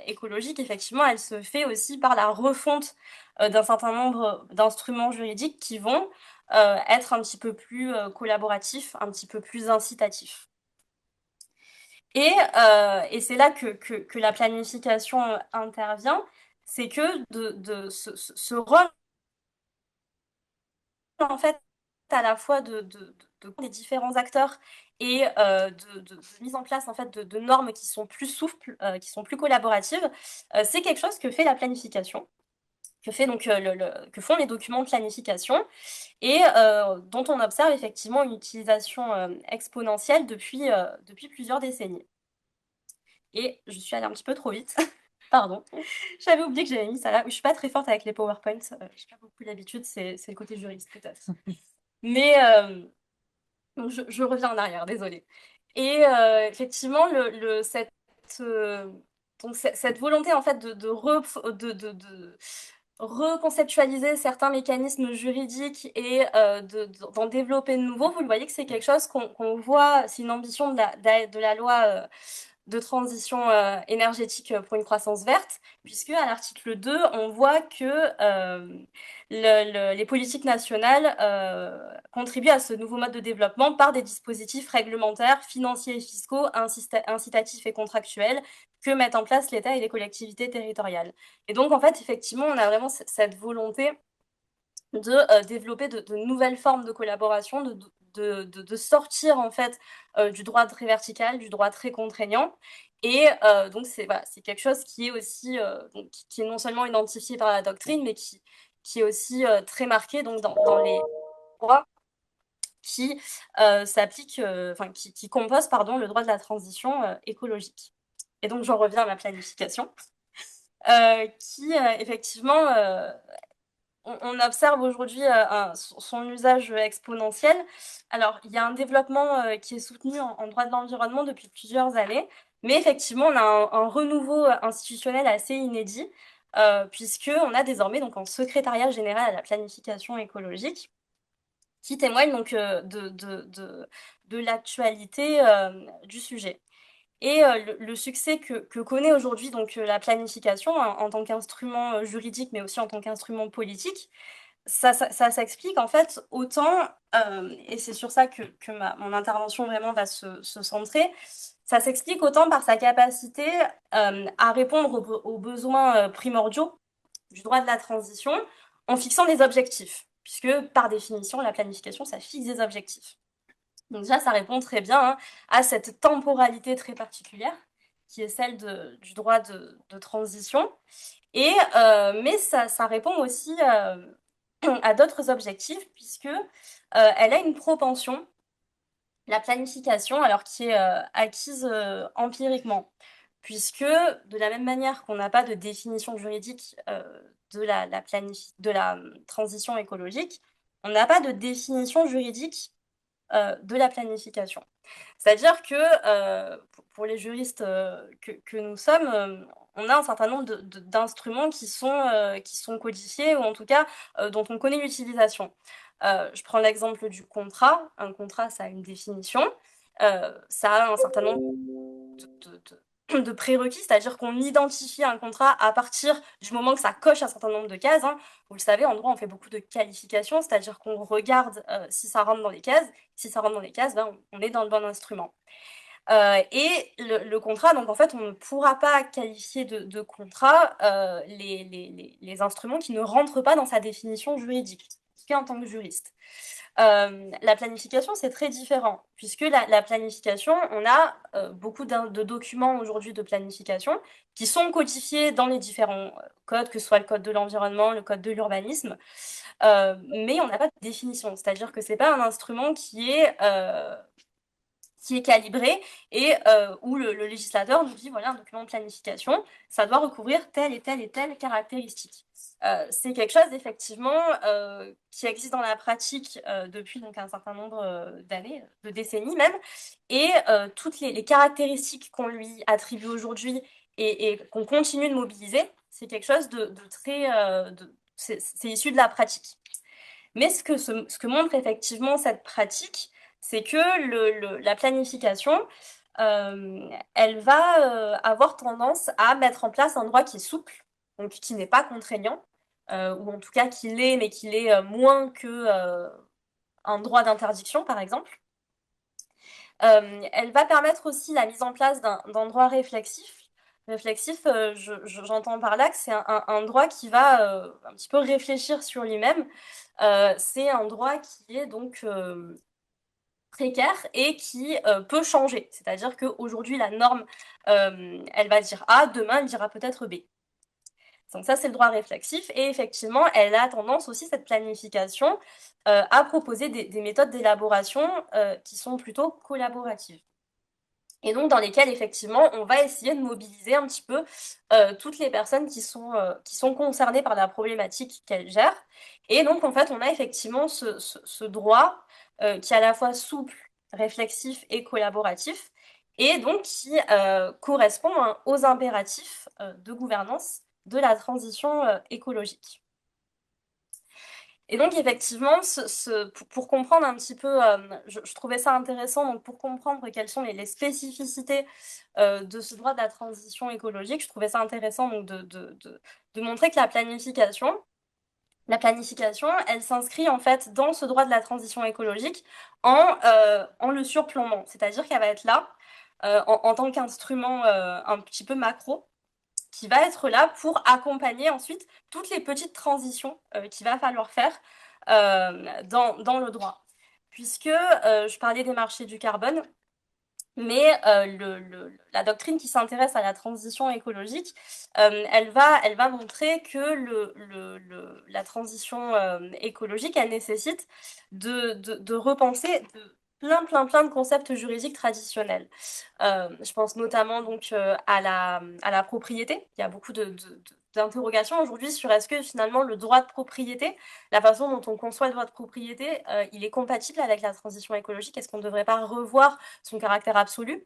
écologique, effectivement, elle se fait aussi par la refonte d'un certain nombre d'instruments juridiques qui vont être un petit peu plus collaboratifs, un petit peu plus incitatifs. Et c'est là que la planification intervient, c'est que ce rôle en fait à la fois des différents acteurs et de mise en place en fait de normes qui sont plus souples, qui sont plus collaboratives, c'est quelque chose que fait la planification, que fait donc que font les documents de planification et dont on observe effectivement une utilisation exponentielle depuis plusieurs décennies. Et je suis allée un petit peu trop vite. Pardon. J'avais oublié que j'avais mis ça là. Je suis pas très forte avec les PowerPoints. J'ai pas beaucoup l'habitude. C'est le côté juriste peut-être. Mais donc je reviens en arrière. Désolée. Et effectivement, donc cette volonté en fait de reconceptualiser certains mécanismes juridiques et d'en développer de nouveaux, vous le voyez que c'est quelque chose qu'on voit, c'est une ambition de la loi de transition énergétique pour une croissance verte, puisque à l'article 2, on voit que les politiques nationales contribuent à ce nouveau mode de développement par des dispositifs réglementaires, financiers et fiscaux, incitatifs et contractuels que mettent en place l'État et les collectivités territoriales. Et donc, en fait, effectivement, on a vraiment cette volonté de développer de nouvelles formes de collaboration, de sortir en fait du droit très vertical, du droit très contraignant. Et donc c'est voilà, quelque chose qui est aussi donc, qui est non seulement identifié par la doctrine, mais qui est aussi très marqué donc dans les droits qui s'appliquent, enfin qui composent pardon le droit de la transition écologique. Et donc j'en reviens à ma planification, qui effectivement on observe aujourd'hui son usage exponentiel. Alors, il y a un développement qui est soutenu en droit de l'environnement depuis plusieurs années, mais effectivement, on a un renouveau institutionnel assez inédit, puisqu'on a désormais donc, un secrétariat général à la planification écologique qui témoigne donc de l'actualité du sujet. Et le succès que connaît aujourd'hui donc la planification en tant qu'instrument juridique, mais aussi en tant qu'instrument politique, ça s'explique en fait autant, et c'est sur ça que mon intervention vraiment va se centrer, ça s'explique autant par sa capacité à répondre aux besoins primordiaux du droit de la transition en fixant des objectifs, puisque par définition, la planification, ça fixe des objectifs. Donc déjà, ça répond très bien à cette temporalité très particulière qui est celle du droit de transition. Et, mais ça répond aussi à d'autres objectifs puisque elle a une propension, la planification, alors qui est acquise empiriquement. Puisque de la même manière qu'on n'a pas de définition juridique de la transition écologique, on n'a pas de définition juridique de la planification. C'est-à-dire que pour les juristes que nous sommes, on a un certain nombre d'instruments qui sont codifiés ou en tout cas dont on connaît l'utilisation. Je prends l'exemple du contrat. Un contrat, ça a une définition. Ça a un certain nombre de prérequis, c'est-à-dire qu'on identifie un contrat à partir du moment que ça coche un certain nombre de cases. Vous le savez, en droit, on fait beaucoup de qualifications, c'est-à-dire qu'on regarde si ça rentre dans les cases. Si ça rentre dans les cases, on est dans le bon instrument. Et le contrat, donc en fait, on ne pourra pas qualifier de contrat les instruments qui ne rentrent pas dans sa définition juridique, en tant que juriste. La planification, c'est très différent, puisque la planification, on a beaucoup de documents aujourd'hui de planification qui sont codifiés dans les différents codes, que ce soit le code de l'environnement, le code de l'urbanisme, mais on n'a pas de définition, c'est-à-dire que ce n'est pas un instrument qui est calibré et où le législateur nous dit, voilà, un document de planification, ça doit recouvrir telle et telle et telle caractéristique. C'est quelque chose effectivement qui existe dans la pratique depuis donc, un certain nombre d'années, de décennies même, et toutes les caractéristiques qu'on lui attribue aujourd'hui et qu'on continue de mobiliser, c'est quelque chose de très... c'est issu de la pratique. Mais ce que montre effectivement cette pratique, c'est que la planification, elle va avoir tendance à mettre en place un droit qui est souple, donc qui n'est pas contraignant, ou en tout cas qui l'est, mais qui l'est moins que un droit d'interdiction, par exemple. Elle va permettre aussi la mise en place d'un droit réflexif. Réflexif, j'entends par là que c'est un droit qui va un petit peu réfléchir sur lui-même. C'est un droit qui est donc précaire et qui peut changer. C'est-à-dire qu'aujourd'hui, la norme, elle va dire A, demain, elle dira peut-être B. Donc ça, c'est le droit réflexif. Et effectivement, elle a tendance aussi, cette planification, à proposer des méthodes d'élaboration qui sont plutôt collaboratives. Et donc, dans lesquelles, effectivement, on va essayer de mobiliser un petit peu toutes les personnes qui sont concernées par la problématique qu'elles gèrent. Et donc, en fait, on a effectivement ce droit qui est à la fois souple réflexif et collaboratif, et donc qui correspond aux impératifs de gouvernance de la transition écologique. Et donc, effectivement, pour comprendre un petit peu, je trouvais ça intéressant, donc pour comprendre quelles sont les spécificités de ce droit de la transition écologique, je trouvais ça intéressant donc, de montrer que la planification, elle s'inscrit en fait dans ce droit de la transition écologique en le surplombant, c'est-à-dire qu'elle va être là en tant qu'instrument un petit peu macro, qui va être là pour accompagner ensuite toutes les petites transitions qu'il va falloir faire dans le droit. Puisque je parlais des marchés du carbone, mais la doctrine qui s'intéresse à la transition écologique, elle va montrer que la transition écologique, elle nécessite de repenser plein de concepts juridiques traditionnels. Je pense notamment donc à la propriété. Il y a beaucoup d'interrogations aujourd'hui sur est-ce que finalement le droit de propriété, la façon dont on conçoit le droit de propriété, il est compatible avec la transition écologique. Est-ce qu'on ne devrait pas revoir son caractère absolu?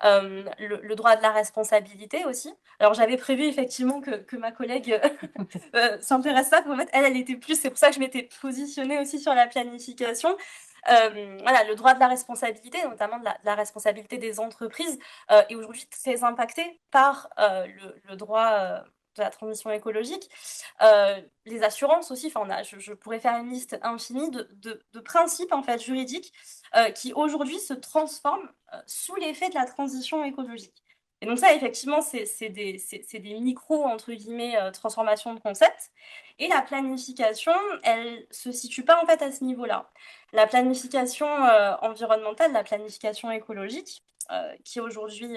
Le droit de la responsabilité aussi. Alors j'avais prévu effectivement que ma collègue s'intéresse à ça, en fait elle était plus, c'est pour ça que je m'étais positionnée aussi sur la planification. Voilà, le droit de la responsabilité, notamment de la responsabilité des entreprises, est aujourd'hui très impacté par le droit de la transition écologique. Les assurances aussi, enfin, je pourrais faire une liste infinie de principes en fait, juridiques qui aujourd'hui se transforment sous l'effet de la transition écologique. Et donc ça, effectivement, c'est des micro, entre guillemets, transformations de concepts. Et la planification, elle se situe pas en fait à ce niveau-là. La planification environnementale, la planification écologique, qui est aujourd'hui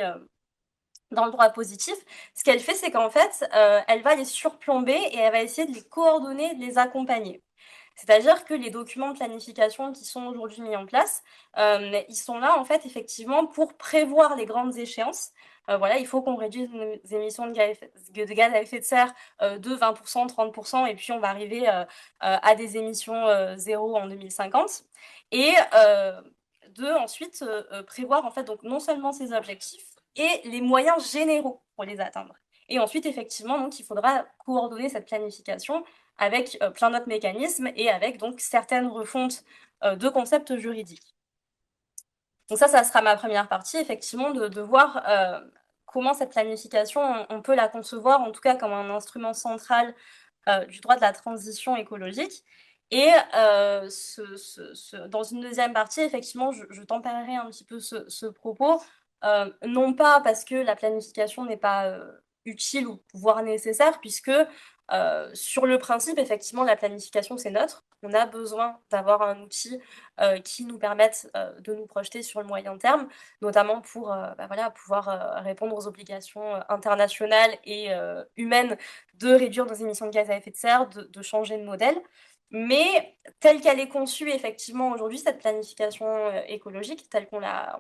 dans le droit positif, ce qu'elle fait, c'est qu'en fait, elle va les surplomber et elle va essayer de les coordonner, de les accompagner. C'est-à-dire que les documents de planification qui sont aujourd'hui mis en place, ils sont là, en fait, effectivement, pour prévoir les grandes échéances. Voilà, il faut qu'on réduise nos émissions de gaz à effet de serre de 20%, 30%, et puis on va arriver à des émissions zéro en 2050. Et de ensuite prévoir, en fait, donc, non seulement ces objectifs, et les moyens généraux pour les atteindre. Et ensuite, effectivement, donc, il faudra coordonner cette planification avec plein d'autres mécanismes et avec donc certaines refontes de concepts juridiques. Donc ça sera ma première partie, effectivement, de voir comment cette planification, on peut la concevoir, en tout cas comme un instrument central du droit de la transition écologique. Et dans une deuxième partie, effectivement, je tempérerai un petit peu ce propos, non pas parce que la planification n'est pas utile ou voire nécessaire, puisque sur le principe, effectivement, la planification, c'est neutre. On a besoin d'avoir un outil qui nous permette de nous projeter sur le moyen terme, notamment pour voilà, pouvoir répondre aux obligations internationales et humaines de réduire nos émissions de gaz à effet de serre, de changer de modèle. Mais telle qu'elle est conçue, effectivement, aujourd'hui, cette planification écologique, telle qu'on l'a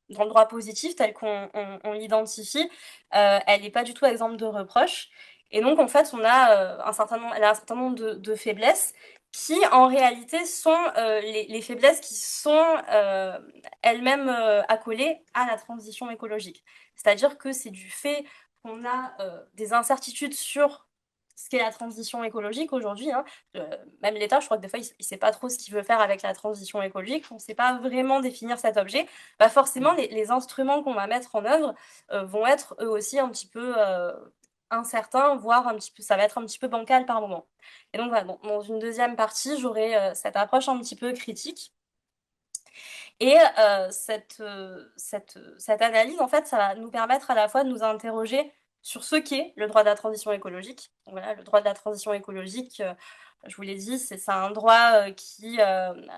dans le droit positif, telle qu'on l'identifie, elle n'est pas du tout exempte de reproches. Et donc, en fait, elle a un certain nombre de faiblesses qui, en réalité, sont les faiblesses qui sont elles-mêmes accolées à la transition écologique. C'est-à-dire que c'est du fait qu'on a des incertitudes sur ce qu'est la transition écologique aujourd'hui. Hein. Même l'État, je crois que des fois, il ne sait pas trop ce qu'il veut faire avec la transition écologique. On ne sait pas vraiment définir cet objet. Bah forcément, les instruments qu'on va mettre en œuvre vont être eux aussi un petit peu incertains, voire un petit peu, ça va être un petit peu bancal par moment. Et donc, voilà, dans une deuxième partie, j'aurai cette approche un petit peu critique. Et cette analyse, en fait, ça va nous permettre à la fois de nous interroger sur ce qu'est le droit de la transition écologique. Donc, voilà, le droit de la transition écologique, je vous l'ai dit, c'est un droit qui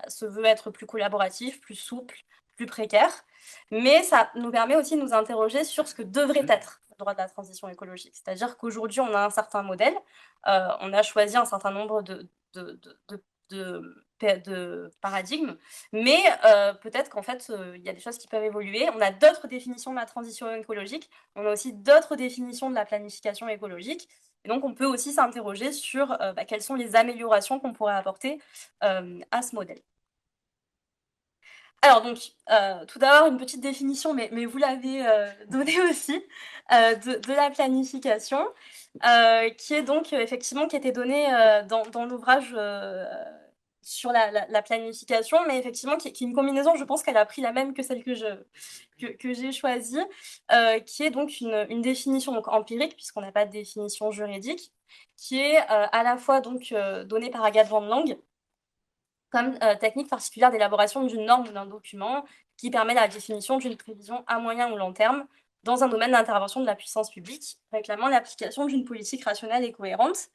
se veut être plus collaboratif, plus souple, plus précaire. Mais ça nous permet aussi de nous interroger sur ce que devrait être le droit de la transition écologique. C'est-à-dire qu'aujourd'hui, on a un certain modèle, on a choisi un certain nombre de paradigmes, mais peut-être qu'en fait, il y a des choses qui peuvent évoluer. On a d'autres définitions de la transition écologique, on a aussi d'autres définitions de la planification écologique, et donc on peut aussi s'interroger sur quelles sont les améliorations qu'on pourrait apporter à ce modèle. Alors donc, tout d'abord une petite définition, mais vous l'avez donnée aussi, de la planification, qui est donc effectivement qui était donnée dans l'ouvrage sur la planification, mais effectivement qui est une combinaison, je pense qu'elle a pris la même que celle que j'ai choisie, qui est donc une définition donc empirique, puisqu'on n'a pas de définition juridique, qui est à la fois donc donnée par Agathe Van Lang, comme technique particulière d'élaboration d'une norme ou d'un document qui permet la définition d'une prévision à moyen ou long terme dans un domaine d'intervention de la puissance publique, réclamant l'application d'une politique rationnelle et cohérente.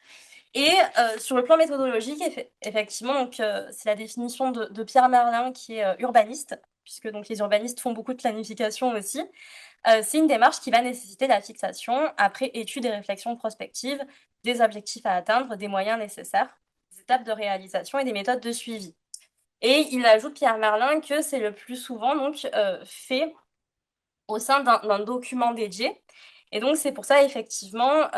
Et sur le plan méthodologique, effectivement, c'est la définition de Pierre Merlin, qui est urbaniste, puisque donc, les urbanistes font beaucoup de planification aussi. C'est une démarche qui va nécessiter la fixation, après étude et réflexion prospective, des objectifs à atteindre, des moyens nécessaires, des étapes de réalisation et des méthodes de suivi. Et il ajoute, Pierre Merlin, que c'est le plus souvent donc fait au sein d'un document dédié. Et donc, c'est pour ça, effectivement,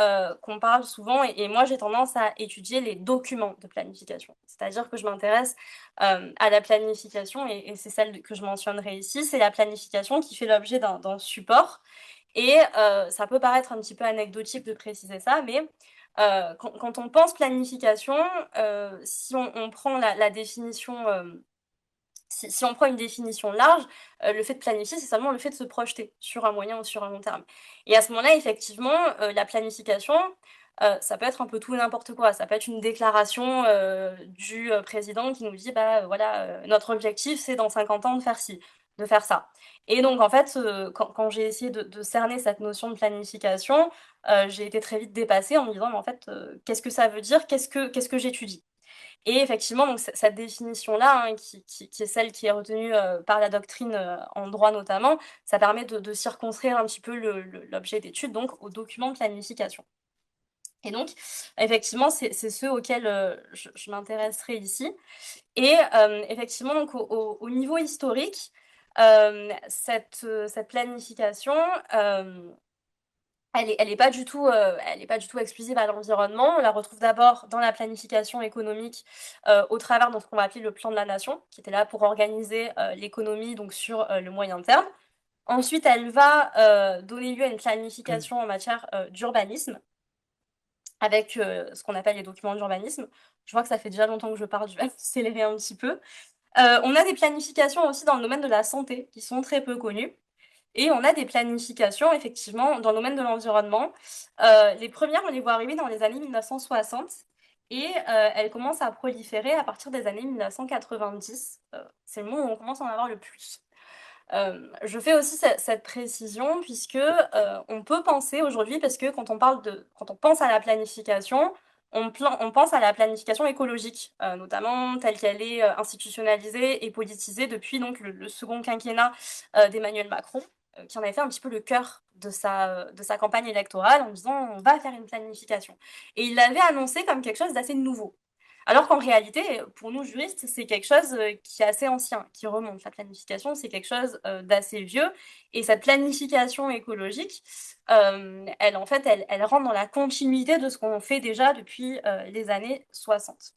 qu'on parle souvent, et moi, j'ai tendance à étudier les documents de planification. C'est-à-dire que je m'intéresse à la planification, et c'est celle que je mentionnerai ici, c'est la planification qui fait l'objet d'un support. Et ça peut paraître un petit peu anecdotique de préciser ça, mais quand on pense planification, si on prend la définition... Si on prend une définition large, le fait de planifier, c'est seulement le fait de se projeter sur un moyen ou sur un long terme. Et à ce moment-là, effectivement, la planification, ça peut être un peu tout et n'importe quoi. Ça peut être une déclaration du président qui nous dit, bah voilà, notre objectif, c'est dans 50 ans de faire ci, de faire ça. Et donc, en fait, quand j'ai essayé de cerner cette notion de planification, j'ai été très vite dépassée en me disant, mais en fait, qu'est-ce que ça veut dire? Qu'est-ce que j'étudie? Et effectivement, donc, cette définition-là, hein, qui est celle qui est retenue par la doctrine en droit notamment, ça permet de circonscrire un petit peu l'objet d'étude donc au document de planification. Et donc, effectivement, c'est ceux auxquels je m'intéresserai ici. Et effectivement, donc, au niveau historique, cette planification, elle est pas du tout, exclusive à l'environnement. On la retrouve d'abord dans la planification économique, au travers de ce qu'on va appeler le plan de la nation, qui était là pour organiser l'économie donc sur le moyen terme. Ensuite, elle va donner lieu à une planification en matière d'urbanisme, avec ce qu'on appelle les documents d'urbanisme. Je vois que ça fait déjà longtemps que je parle, je vais accélérer un petit peu. On a des planifications aussi dans le domaine de la santé, qui sont très peu connues. Et on a des planifications, effectivement, dans le domaine de l'environnement. Les premières, on les voit arriver dans les années 1960 et elles commencent à proliférer à partir des années 1990. C'est le moment où on commence à en avoir le plus. Je fais aussi cette précision puisque on peut penser aujourd'hui, parce que quand on pense à la planification, on pense à la planification écologique, notamment telle qu'elle est institutionnalisée et politisée depuis donc le second quinquennat d'Emmanuel Macron, qui en avait fait un petit peu le cœur de sa campagne électorale en disant on va faire une planification. Et il l'avait annoncé comme quelque chose d'assez nouveau. Alors qu'en réalité, pour nous juristes, c'est quelque chose qui est assez ancien, qui remonte. La planification, c'est quelque chose d'assez vieux. Et cette planification écologique, elle, en fait, elle rentre dans la continuité de ce qu'on fait déjà depuis les années 60.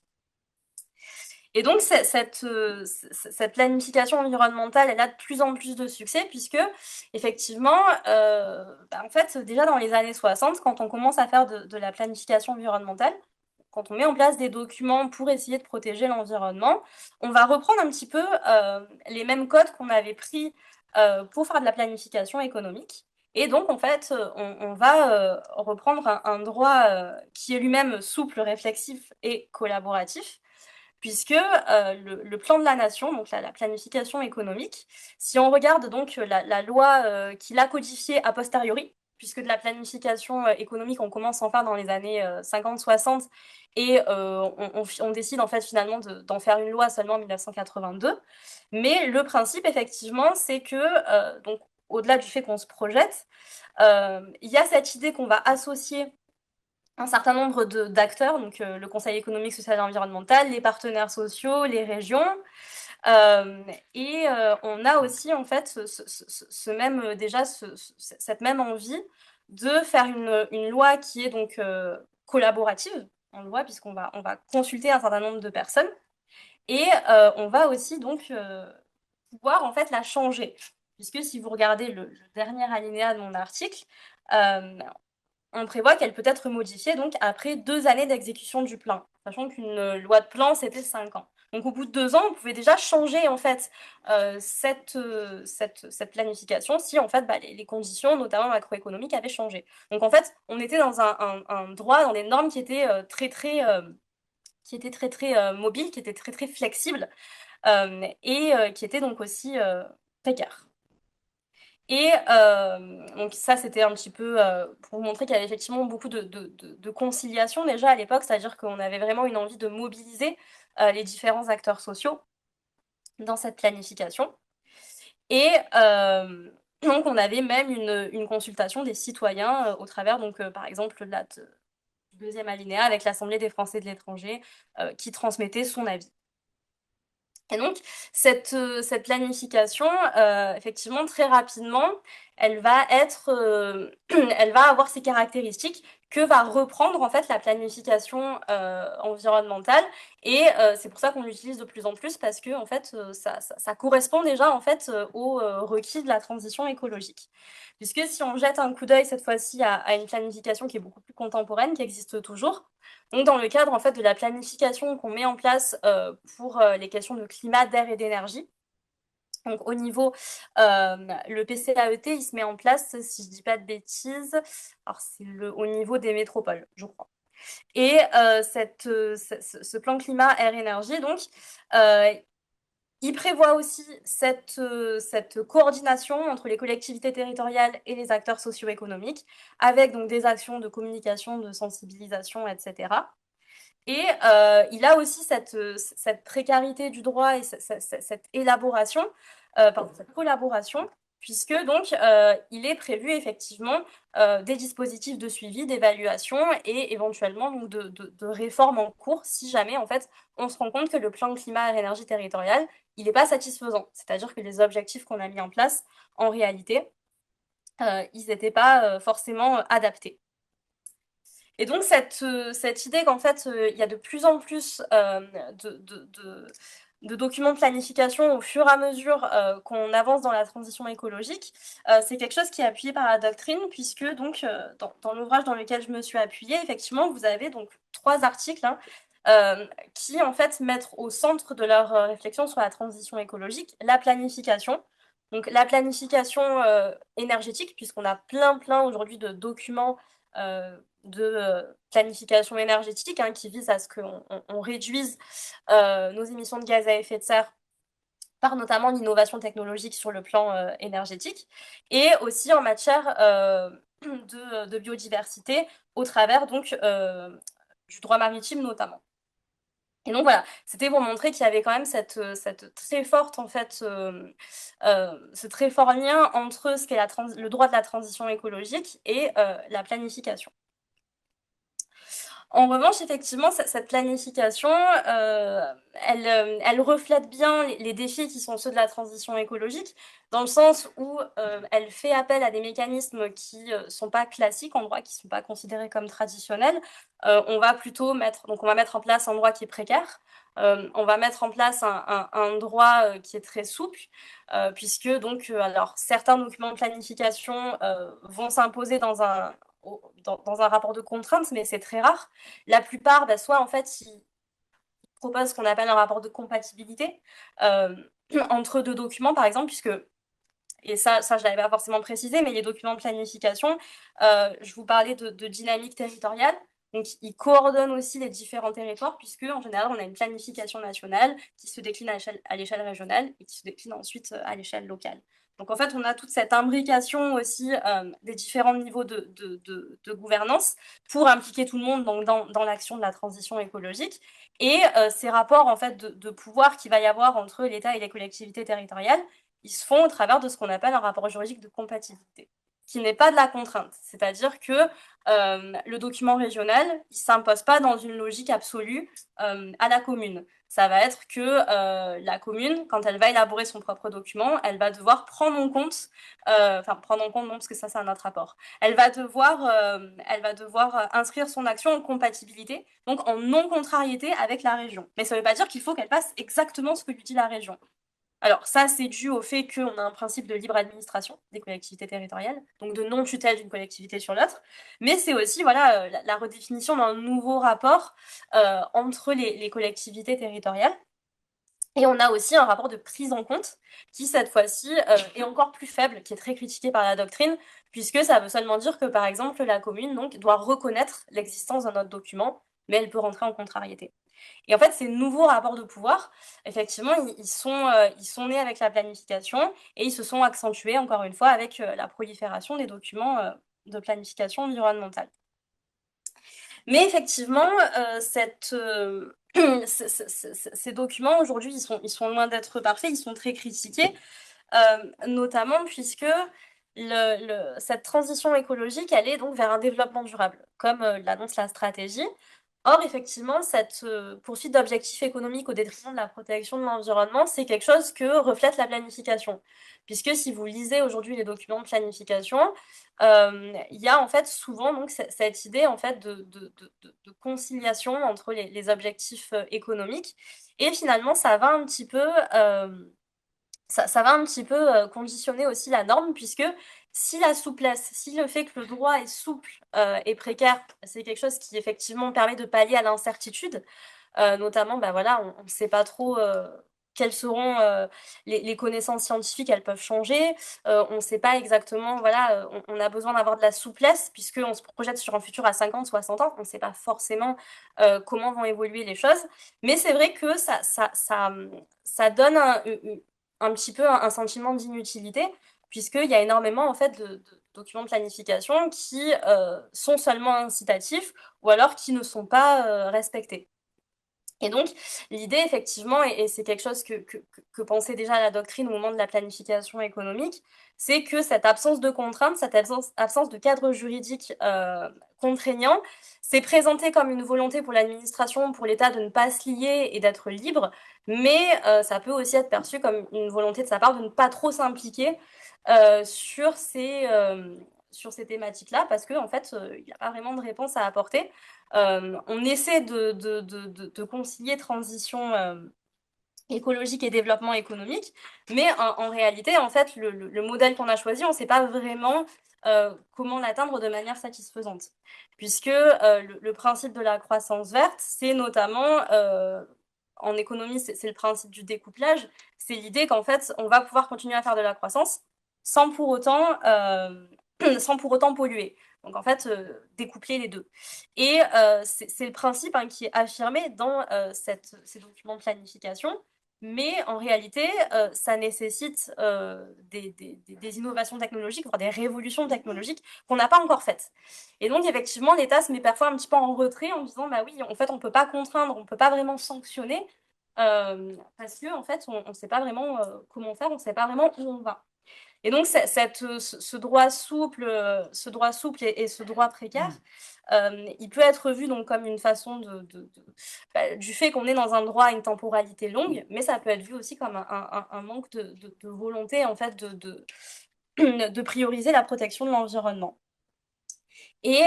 Et donc, cette planification environnementale, elle a de plus en plus de succès, puisque, effectivement, en fait, déjà dans les années 60, quand on commence à faire de la planification environnementale, quand on met en place des documents pour essayer de protéger l'environnement, on va reprendre un petit peu les mêmes codes qu'on avait pris pour faire de la planification économique. Et donc, en fait, on va reprendre un droit qui est lui-même souple, réflexif et collaboratif, puisque le plan de la nation, donc la planification économique, si on regarde donc la loi qui l'a codifiée a posteriori, puisque de la planification économique, on commence en faire dans les années 50-60, et on décide en fait finalement d'en faire une loi seulement en 1982. Mais le principe, effectivement, c'est que, donc, au-delà du fait qu'on se projette, il y a cette idée qu'on va associer un certain nombre d'acteurs, donc le Conseil économique, social et environnemental, les partenaires sociaux, les régions. Et on a aussi en fait cette même envie de faire une loi qui est donc collaborative, on le voit, puisqu'on va consulter un certain nombre de personnes. Et on va aussi donc pouvoir en fait la changer. Puisque si vous regardez le dernier alinéa de mon article, on prévoit qu'elle peut être modifiée donc après 2 années d'exécution du plan, sachant qu'une loi de plan, c'était 5 ans. Donc au bout de 2 ans, on pouvait déjà changer en fait cette planification si en fait les conditions, notamment macroéconomiques, avaient changé. Donc en fait, on était dans un droit, dans des normes qui étaient très mobiles, qui étaient très très flexibles et qui étaient donc aussi précaires. Et donc ça, c'était un petit peu pour vous montrer qu'il y avait effectivement beaucoup de conciliation déjà à l'époque, c'est-à-dire qu'on avait vraiment une envie de mobiliser les différents acteurs sociaux dans cette planification. Et donc on avait même une consultation des citoyens au travers, donc par exemple, du deuxième alinéa avec l'Assemblée des Français de l'étranger qui transmettait son avis. Et donc, cette planification, effectivement, très rapidement, elle va elle va avoir ces caractéristiques que va reprendre en fait la planification environnementale. Et c'est pour ça qu'on l'utilise de plus en plus parce que en fait, ça correspond déjà en fait aux requis de la transition écologique. Puisque si on jette un coup d'œil cette fois-ci à une planification qui est beaucoup plus contemporaine, qui existe toujours, donc, dans le cadre en fait, de la planification qu'on met en place pour les questions de climat, d'air et d'énergie, donc au niveau, le PCAET, il se met en place, si je ne dis pas de bêtises, alors c'est au niveau des métropoles, je crois. Et ce plan climat, air, énergie, donc, il prévoit aussi cette coordination entre les collectivités territoriales et les acteurs socio-économiques, avec donc des actions de communication, de sensibilisation, etc. Et il a aussi cette précarité du droit et cette élaboration, cette collaboration, puisque donc il est prévu effectivement des dispositifs de suivi, d'évaluation et éventuellement donc, de réformes en cours si jamais en fait on se rend compte que le plan climat et énergie territoriale il n'est pas satisfaisant. C'est-à-dire que les objectifs qu'on a mis en place, en réalité, ils n'étaient pas forcément adaptés. Et donc, cette idée qu'en fait, il y a de plus en plus de documents de planification au fur et à mesure qu'on avance dans la transition écologique, c'est quelque chose qui est appuyé par la doctrine, puisque donc, dans l'ouvrage dans lequel je me suis appuyée, effectivement, vous avez donc 3 articles qui, en fait, mettent au centre de leur réflexion sur la transition écologique la planification. Donc, la planification énergétique, puisqu'on a plein aujourd'hui de documents de planification énergétique qui vise à ce qu'on réduise nos émissions de gaz à effet de serre par notamment l'innovation technologique sur le plan énergétique et aussi en matière de biodiversité au travers donc du droit maritime notamment. Et donc voilà, c'était pour montrer qu'il y avait quand même cette très forte en fait, ce très fort lien entre ce qu'est le droit de la transition écologique et la planification. En revanche, effectivement, cette planification, elle reflète bien les défis qui sont ceux de la transition écologique, dans le sens où elle fait appel à des mécanismes qui ne sont pas classiques en droit, qui ne sont pas considérés comme traditionnels. On va mettre en place un droit qui est précaire. On va mettre en place un droit qui est très souple, puisque donc, alors, certains documents de planification vont s'imposer dans un rapport de contrainte, mais c'est très rare. La plupart, soit en fait, ils proposent ce qu'on appelle un rapport de compatibilité entre 2 documents, par exemple, puisque, et ça je ne l'avais pas forcément précisé, mais les documents de planification, je vous parlais de dynamique territoriale. Donc, ils coordonnent aussi les différents territoires, puisque en général, on a une planification nationale qui se décline à l'échelle régionale et qui se décline ensuite à l'échelle locale. Donc, en fait, on a toute cette imbrication aussi des différents niveaux de gouvernance pour impliquer tout le monde dans l'action de la transition écologique. Et ces rapports en fait, de pouvoir qu'il va y avoir entre l'État et les collectivités territoriales, ils se font au travers de ce qu'on appelle un rapport juridique de compatibilité, qui n'est pas de la contrainte. C'est-à-dire que le document régional, il ne s'impose pas dans une logique absolue à la commune. Ça va être que la commune, quand elle va élaborer son propre document, elle va devoir prendre en compte, prendre en compte, non, parce que ça, c'est un autre rapport. Elle va devoir inscrire son action en compatibilité, donc en non-contrariété avec la région. Mais ça ne veut pas dire qu'il faut qu'elle fasse exactement ce que lui dit la région. Alors ça, c'est dû au fait qu'on a un principe de libre administration des collectivités territoriales, donc de non-tutelle d'une collectivité sur l'autre, mais c'est aussi voilà, la redéfinition d'un nouveau rapport entre les collectivités territoriales. Et on a aussi un rapport de prise en compte qui, cette fois-ci, est encore plus faible, qui est très critiqué par la doctrine, puisque ça veut seulement dire que, par exemple, la commune donc, doit reconnaître l'existence d'un autre document, mais elle peut rentrer en contrariété. Et en fait, ces nouveaux rapports de pouvoir, effectivement, ils sont nés avec la planification et ils se sont accentués, encore une fois, avec la prolifération des documents de planification environnementale. Mais effectivement, ces documents, aujourd'hui, ils sont loin d'être parfaits, ils sont très critiqués, notamment puisque cette transition écologique, elle est donc vers un développement durable, comme l'annonce la stratégie. Or, effectivement, cette poursuite d'objectifs économiques au détriment de la protection de l'environnement, c'est quelque chose que reflète la planification. Puisque si vous lisez aujourd'hui les documents de planification, il y a en fait souvent donc, cette idée en fait, de conciliation entre les objectifs économiques. Et finalement, ça va un petit peu conditionner aussi la norme, puisque si la souplesse, si le fait que le droit est souple et précaire, c'est quelque chose qui effectivement permet de pallier à l'incertitude, notamment, bah voilà, on ne sait pas trop quelles seront les connaissances scientifiques, elles peuvent changer, on ne sait pas exactement, voilà, on a besoin d'avoir de la souplesse, puisqu'on se projette sur un futur à 50, 60 ans, on ne sait pas forcément comment vont évoluer les choses, mais c'est vrai que ça donne un petit peu un sentiment d'inutilité, puisqu'il y a énormément en fait de documents de planification qui sont seulement incitatifs ou alors qui ne sont pas respectés. Et donc, l'idée, effectivement, et c'est quelque chose que pensait déjà la doctrine au moment de la planification économique, c'est que cette absence de contrainte, cette absence de cadre juridique contraignant, c'est présenté comme une volonté pour l'administration, pour l'État de ne pas se lier et d'être libre, mais ça peut aussi être perçu comme une volonté de sa part de ne pas trop s'impliquer sur ces thématiques-là, parce qu'en fait, il n'y a pas vraiment de réponse à apporter. On essaie de concilier transition écologique et développement économique, mais en réalité, en fait, le modèle qu'on a choisi, on ne sait pas vraiment comment l'atteindre de manière satisfaisante. Puisque le principe de la croissance verte, c'est notamment, en économie, c'est le principe du découplage, c'est l'idée qu'en fait, on va pouvoir continuer à faire de la croissance sans pour autant, sans pour autant polluer. Donc en fait, découpler les deux. Et c'est le principe qui est affirmé dans ces documents de planification, mais en réalité, ça nécessite des innovations technologiques, voire des révolutions technologiques qu'on n'a pas encore faites. Et donc effectivement, l'État se met parfois un petit peu en retrait en disant, bah oui, en fait, on ne peut pas contraindre, on ne peut pas vraiment sanctionner, parce que en fait, on ne sait pas vraiment comment faire, on ne sait pas vraiment où on va. Et donc, ce droit souple et ce droit précaire, il peut être vu donc comme une façon du fait qu'on est dans un droit à une temporalité longue, mais ça peut être vu aussi comme un manque de volonté, en fait, de prioriser la protection de l'environnement. Et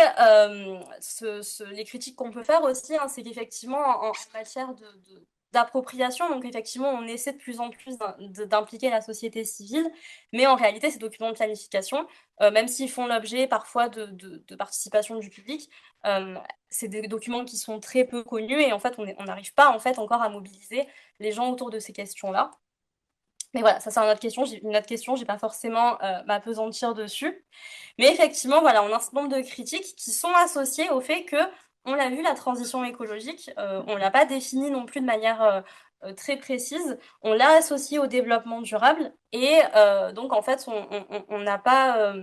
les critiques qu'on peut faire aussi, c'est qu'effectivement, en matière d'appropriation, donc effectivement, on essaie de plus en plus d'impliquer la société civile, mais en réalité, ces documents de planification, même s'ils font l'objet parfois de participation du public, c'est des documents qui sont très peu connus et en fait, on n'arrive pas en fait encore à mobiliser les gens autour de ces questions-là. Mais voilà, ça c'est une autre question, j'ai pas forcément m'appesantir dessus. Mais effectivement, voilà, on a un certain nombre de critiques qui sont associées au fait que, on l'a vu, la transition écologique, on ne l'a pas définie non plus de manière très précise, on l'a associée au développement durable et donc en fait, on n'a pas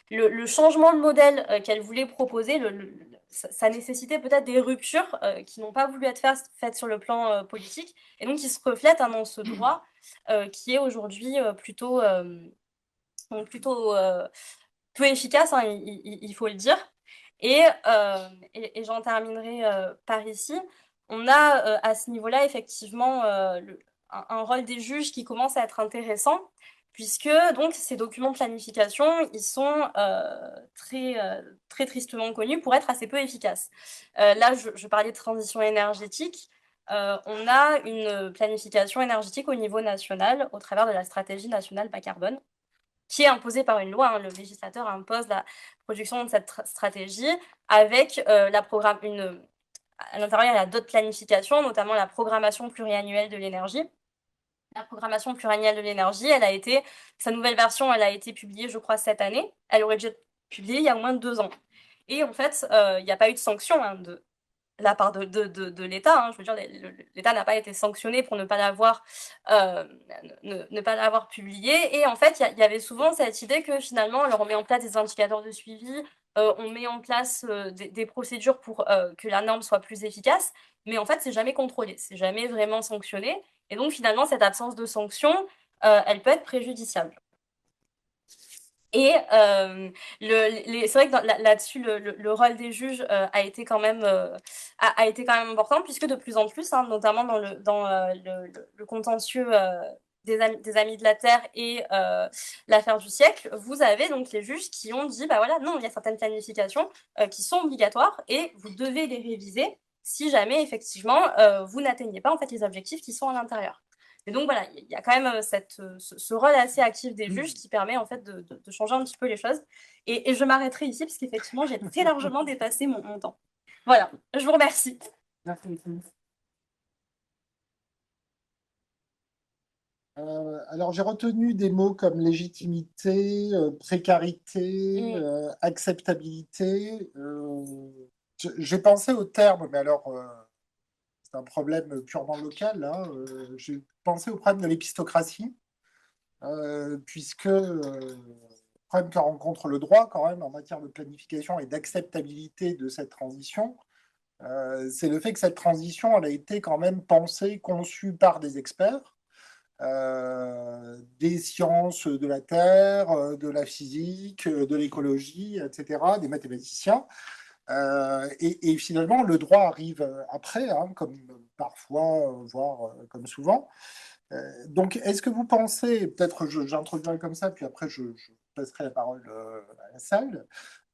le changement de modèle qu'elle voulait proposer, ça nécessitait peut-être des ruptures qui n'ont pas voulu être faites sur le plan politique et donc qui se reflètent dans ce droit qui est aujourd'hui plutôt peu efficace, il faut le dire. Et j'en terminerai par ici. On a à ce niveau-là effectivement un rôle des juges qui commence à être intéressant, puisque donc ces documents de planification, ils sont très tristement connus pour être assez peu efficaces. Là, je parlais de transition énergétique. on a une planification énergétique au niveau national au travers de la stratégie nationale bas carbone, qui est imposée par une loi. Le législateur impose la production de cette stratégie avec à l'intérieur, il y a d'autres planifications, notamment la programmation pluriannuelle de l'énergie. La programmation pluriannuelle de l'énergie, sa nouvelle version, elle a été publiée, je crois, cette année. Elle aurait dû être publiée il y a au moins 2 ans. Et en fait, il n'y a pas eu de sanction de la part de l'État. Je veux dire, l'État n'a pas été sanctionné pour ne pas l'avoir publié. Et en fait, il y avait souvent cette idée que finalement, alors on met en place des indicateurs de suivi, on met en place des procédures pour que la norme soit plus efficace, mais en fait, c'est jamais contrôlé, c'est jamais vraiment sanctionné. Et donc, finalement, cette absence de sanction, elle peut être préjudiciable. Et c'est vrai que là-dessus, le rôle des juges a été quand même important, puisque de plus en plus, notamment dans le contentieux des Amis de la Terre et l'affaire du siècle, vous avez donc les juges qui ont dit, bah voilà, non, il y a certaines planifications qui sont obligatoires et vous devez les réviser si jamais, effectivement, vous n'atteignez pas en fait les objectifs qui sont à l'intérieur. Et donc voilà, il y a quand même ce rôle assez actif des juges qui permet en fait de changer un petit peu les choses. Et je m'arrêterai ici parce qu'effectivement, j'ai très largement dépassé mon temps. Voilà, je vous remercie. Alors, j'ai retenu des mots comme légitimité, précarité, acceptabilité. J'ai pensé au terme, mais alors, c'est un problème purement local, là. J'ai pensé au problème de l'épistocratie, puisque le problème que rencontre le droit, quand même, en matière de planification et d'acceptabilité de cette transition, c'est le fait que cette transition, elle a été quand même pensée, conçue par des experts. Des sciences de la Terre, de la physique, de l'écologie, etc., des mathématiciens. Et finalement, le droit arrive après, comme parfois, voire comme souvent. Donc, est-ce que vous pensez, peut-être j'introduirai comme ça, puis après je passerai la parole à la salle,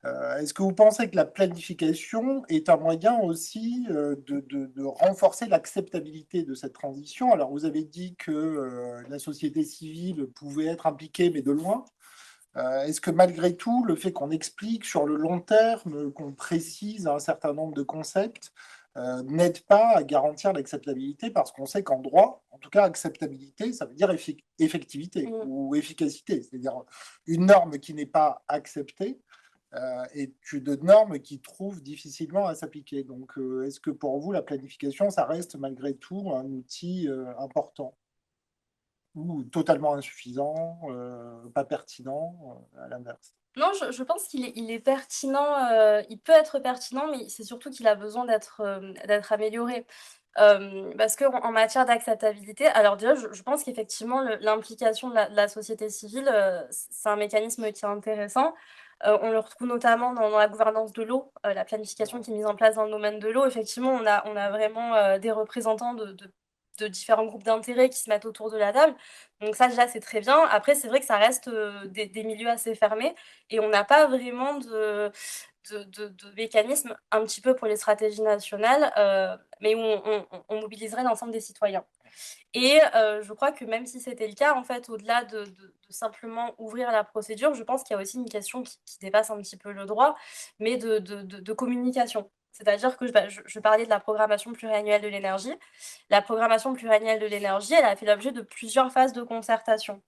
est-ce que vous pensez que la planification est un moyen aussi de renforcer l'acceptabilité de cette transition? Alors, vous avez dit que la société civile pouvait être impliquée, mais de loin. Est-ce que malgré tout, le fait qu'on explique sur le long terme, qu'on précise un certain nombre de concepts, n'aide pas à garantir l'acceptabilité? Parce qu'on sait qu'en droit, en tout cas, acceptabilité, ça veut dire effectivité ou efficacité. C'est-à-dire une norme qui n'est pas acceptée et de normes qui trouvent difficilement à s'appliquer. Donc, est-ce que pour vous, la planification, ça reste malgré tout un outil important ou totalement insuffisant, pas pertinent, à l'inverse? Non, je pense qu'il est pertinent, il peut être pertinent, mais c'est surtout qu'il a besoin d'être amélioré. Parce qu'en matière d'acceptabilité, alors déjà, je pense qu'effectivement, l'implication de la société civile, c'est un mécanisme qui est intéressant. On le retrouve notamment dans la gouvernance de l'eau, la planification qui est mise en place dans le domaine de l'eau. Effectivement, on a vraiment des représentants de différents groupes d'intérêts qui se mettent autour de la table. Donc ça, déjà, c'est très bien. Après, c'est vrai que ça reste des milieux assez fermés et on n'a pas vraiment de mécanismes un petit peu pour les stratégies nationales, mais où on mobiliserait l'ensemble des citoyens. Et je crois que même si c'était le cas, en fait, au-delà de simplement ouvrir la procédure, je pense qu'il y a aussi une question qui dépasse un petit peu le droit, mais de communication. C'est-à-dire que je parlais de la programmation pluriannuelle de l'énergie. La programmation pluriannuelle de l'énergie, elle a fait l'objet de plusieurs phases de concertation.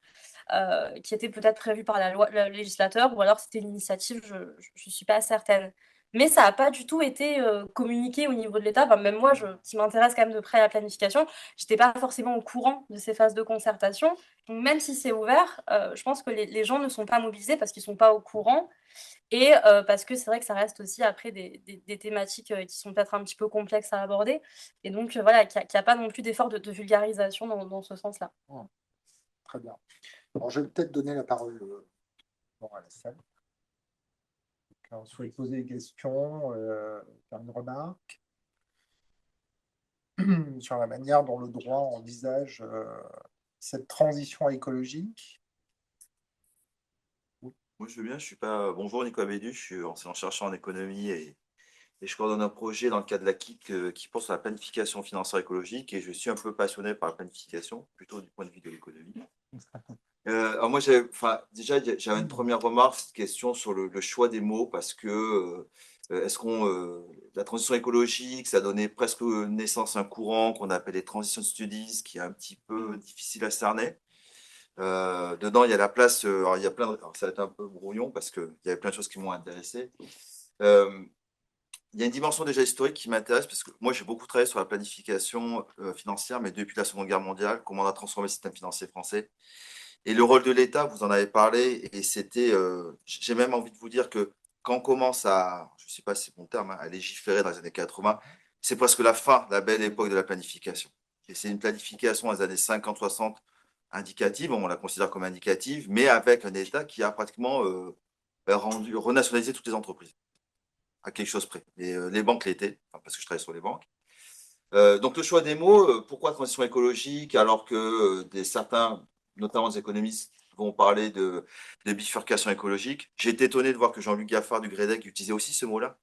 Qui était peut-être prévu par le législateur, ou alors c'était une initiative, je ne suis pas certaine. Mais ça n'a pas du tout été communiqué au niveau de l'État. Enfin, même moi, qui m'intéresse quand même de près à la planification, je n'étais pas forcément au courant de ces phases de concertation. Donc, même si c'est ouvert, je pense que les gens ne sont pas mobilisés parce qu'ils ne sont pas au courant. Et parce que c'est vrai que ça reste aussi après des thématiques qui sont peut-être un petit peu complexes à aborder. Et donc, voilà, qu'il n'y a pas non plus d'effort de vulgarisation dans ce sens-là. Très bien. Alors, je vais peut-être donner la parole à la salle. Quand vous souhaitez poser des questions, faire une remarque sur la manière dont le droit envisage cette transition écologique. Oui, je veux bien. Je suis pas. Bonjour, Nicolas Bédu. Je suis enseignant-chercheur en économie et et je coordonne un projet dans le cadre de la KIC qui porte sur la planification financière écologique et je suis un peu passionné par la planification, plutôt du point de vue de l'économie. Alors moi, déjà, j'avais une première remarque, cette question sur le choix des mots, parce que la transition écologique, ça a donné presque naissance à un courant qu'on appelle les transition studies, qui est un petit peu difficile à cerner. Dedans, il y a la place, alors il y a alors ça va être un peu brouillon parce qu'il y avait plein de choses qui m'ont intéressé. Il y a une dimension déjà historique qui m'intéresse parce que moi, j'ai beaucoup travaillé sur la planification financière, mais depuis la Seconde Guerre mondiale, comment on a transformé le système financier français. Et le rôle de l'État, vous en avez parlé, et j'ai même envie de vous dire que quand on commence je ne sais pas si c'est mon terme, à légiférer dans les années 80, c'est presque la fin, la belle époque de la planification. Et c'est une planification dans les années 50-60 indicative, on la considère comme indicative, mais avec un État qui a pratiquement renationalisé toutes les entreprises, à quelque chose près. Et les banques l'étaient, parce que je travaille sur les banques. Donc le choix des mots, pourquoi transition écologique, alors que certains, notamment des économistes, vont parler de bifurcation écologique. J'ai été étonné de voir que Jean-Luc Gaffard du GREDEC utilisait aussi ce mot-là.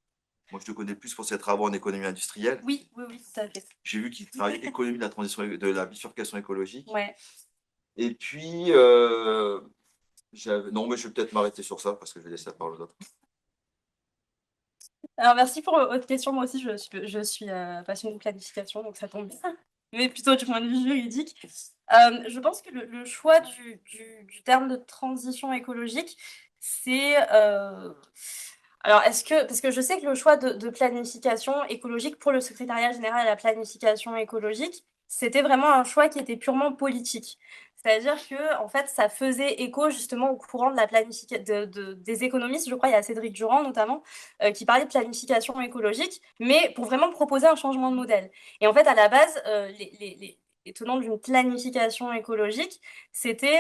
Moi, je le connais plus pour ses travaux en économie industrielle. Oui, tout à fait. J'ai vu qu'il travaillait économie de la bifurcation écologique. Ouais. Et puis, non, mais je vais peut-être m'arrêter sur ça parce que je vais laisser la parole aux autres. Alors, merci pour votre question. Moi aussi, je suis passionnée de planification, donc ça tombe bien, mais plutôt du point de vue juridique. Je pense que le choix du terme de transition écologique, c'est... alors, parce que je sais que le choix de planification écologique pour le secrétariat général à la planification écologique, c'était vraiment un choix qui était purement politique. C'est-à-dire que, en fait, ça faisait écho justement au courant de la des économistes, je crois, il y a Cédric Durand notamment, qui parlait de planification écologique, mais pour vraiment proposer un changement de modèle. Et en fait, à la base, les tenants d'une planification écologique, c'était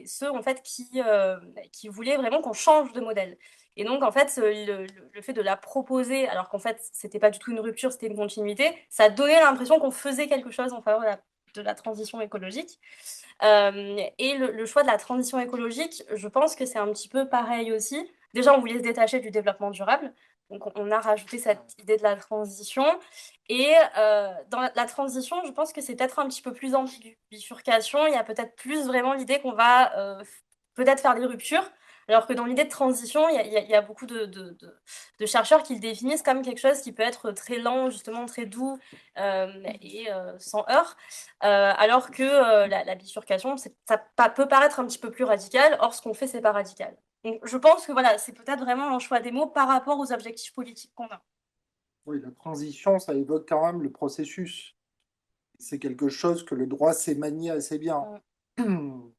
ceux en fait qui voulaient vraiment qu'on change de modèle. Et donc, en fait, le fait de la proposer, alors qu'en fait, c'était pas du tout une rupture, c'était une continuité, ça donnait l'impression qu'on faisait quelque chose en faveur de la transition écologique. Et le choix de la transition écologique, je pense que c'est un petit peu pareil aussi. Déjà, on voulait se détacher du développement durable. Donc, on a rajouté cette idée de la transition. Et dans la transition, je pense que c'est peut-être un petit peu plus ambigu. Bifurcation, il y a peut-être plus vraiment l'idée qu'on va peut-être faire des ruptures. Alors que dans l'idée de transition, il y a beaucoup de chercheurs qui le définissent comme quelque chose qui peut être très lent, justement très doux et sans heurts. Alors que la bifurcation, ça peut paraître un petit peu plus radical, or ce qu'on fait, c'est pas radical. Donc, je pense que voilà, c'est peut-être vraiment un choix des mots par rapport aux objectifs politiques qu'on a. Oui, la transition, ça évoque quand même le processus. C'est quelque chose que le droit sait manier assez bien.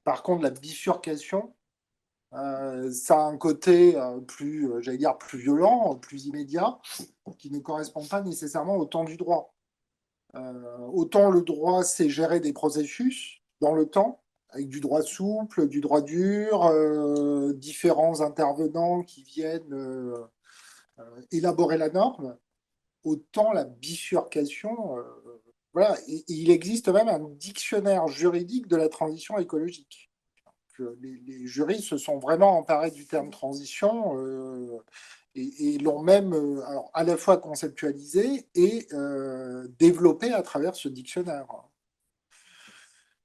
Par contre, la bifurcation, ça a un côté plus, j'allais dire, plus violent, plus immédiat, qui ne correspond pas nécessairement au temps du droit. Autant le droit sait gérer des processus dans le temps, avec du droit souple, du droit dur, différents intervenants qui viennent élaborer la norme, autant la bifurcation, voilà, et il existe même un dictionnaire juridique de la transition écologique. Les juristes se sont vraiment emparés du terme transition et l'ont même alors, à la fois conceptualisé et développé à travers ce dictionnaire.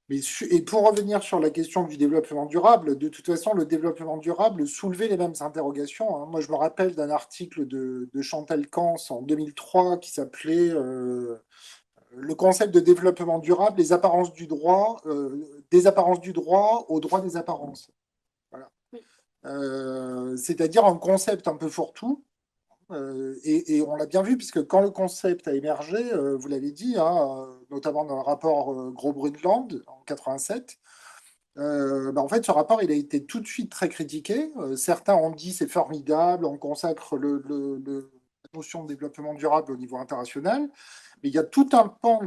Et pour revenir sur la question du développement durable, de toute façon, le développement durable soulevait les mêmes interrogations, hein. Moi, je me rappelle d'un article de Chantal Cans en 2003 qui s'appelait le concept de développement durable, les apparences du droit, des apparences du droit au droit des apparences. Voilà. C'est-à-dire un concept un peu fourre-tout. Et on l'a bien vu, puisque quand le concept a émergé, vous l'avez dit, hein, notamment dans le rapport Gros-Brundtland en 87, en fait, ce rapport, il a été tout de suite très critiqué. Certains ont dit c'est formidable, on consacre la notion de développement durable au niveau international, mais il y a tout un pan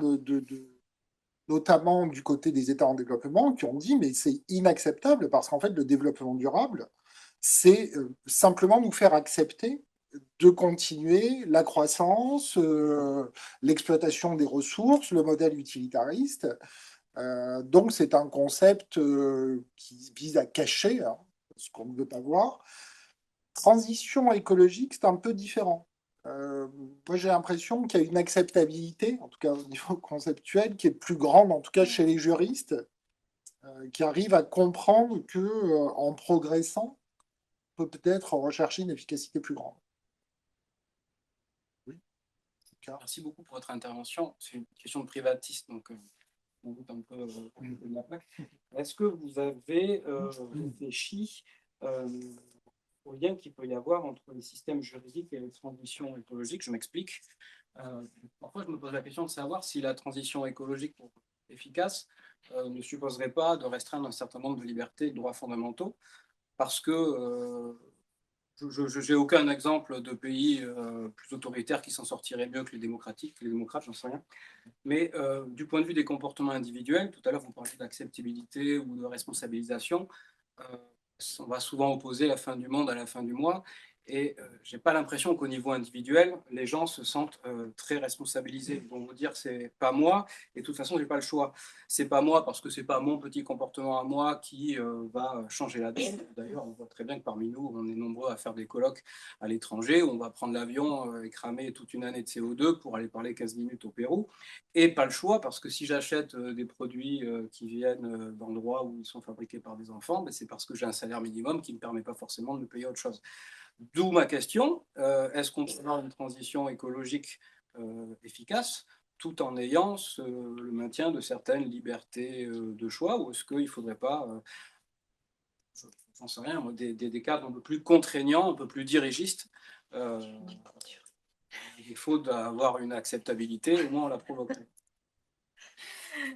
notamment du côté des États en développement, qui ont dit mais c'est inacceptable parce qu'en fait, le développement durable, c'est simplement nous faire accepter de continuer la croissance, l'exploitation des ressources, le modèle utilitariste. Donc c'est un concept qui vise à cacher ce qu'on ne veut pas voir. Transition écologique, c'est un peu différent. Moi, j'ai l'impression qu'il y a une acceptabilité, en tout cas au niveau conceptuel, qui est plus grande, en tout cas chez les juristes, qui arrivent à comprendre que en progressant, on peut peut-être rechercher une efficacité plus grande. Oui. Merci beaucoup pour votre intervention. C'est une question de privatiste, donc on doute un peu de la plaque. Est-ce que vous avez réfléchi au lien qu'il peut y avoir entre les systèmes juridiques et les transitions écologiques? Je m'explique. Parfois, je me pose la question de savoir si la transition écologique efficace ne supposerait pas de restreindre un certain nombre de libertés et de droits fondamentaux, parce que je n'ai aucun exemple de pays plus autoritaires qui s'en sortiraient mieux que les démocrates, j'en sais rien. Mais du point de vue des comportements individuels, tout à l'heure vous parliez d'acceptabilité ou de responsabilisation, on va souvent opposer la fin du monde à la fin du mois. Et je n'ai pas l'impression qu'au niveau individuel, les gens se sentent très responsabilisés. Ils vont vous dire, c'est pas moi, et de toute façon, je n'ai pas le choix. C'est pas moi parce que c'est pas mon petit comportement à moi qui va changer la donne. D'ailleurs, on voit très bien que parmi nous, on est nombreux à faire des colloques à l'étranger, où on va prendre l'avion et cramer toute une année de CO2 pour aller parler 15 minutes au Pérou. Et pas le choix, parce que si j'achète des produits qui viennent d'endroits où ils sont fabriqués par des enfants, ben c'est parce que j'ai un salaire minimum qui ne me permet pas forcément de me payer autre chose. D'où ma question, est-ce qu'on peut avoir une transition écologique efficace tout en ayant le maintien de certaines libertés de choix, ou est-ce qu'il ne faudrait pas, j'en sais rien, des cadres un peu plus contraignants, un peu plus dirigistes, il faut d'avoir une acceptabilité, au moins on la provoque.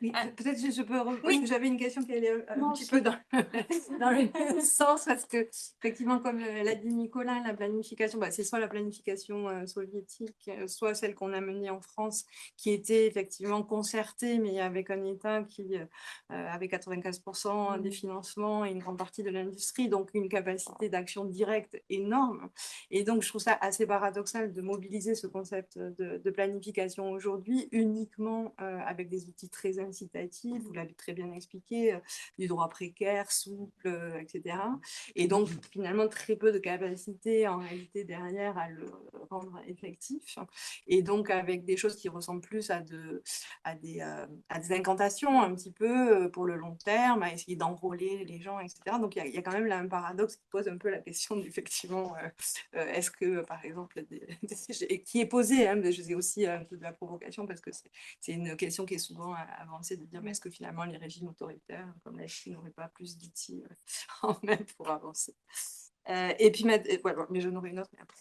Oui, peut-être je peux Oui. j'avais une question qui allait un petit peu dans le même sens, parce que effectivement, comme l'a dit Nicolas, la planification, c'est soit la planification soviétique, soit celle qu'on a menée en France, qui était effectivement concertée, mais avec un État qui avait 95% des financements et une grande partie de l'industrie, donc une capacité d'action directe énorme. Et donc, je trouve ça assez paradoxal de mobiliser ce concept de planification aujourd'hui uniquement avec des outils très incitatifs, vous l'avez très bien expliqué, du droit précaire, souple, etc. Et donc, finalement, très peu de capacité en réalité derrière à le rendre effectif. Et donc, avec des choses qui ressemblent plus à des incantations un petit peu pour le long terme, à essayer d'enrôler les gens, etc. Donc, il y a quand même là un paradoxe qui pose un peu la question d'effectivement, est-ce que, par exemple, qui est posée, hein, mais je sais aussi un peu de la provocation, parce que c'est une question qui est souvent avancée, de dire, mais est-ce que finalement les régimes autoritaires comme la Chine n'auraient pas plus d'outils en main pour avancer? Et puis, voilà, mais j'en aurais une autre, mais après.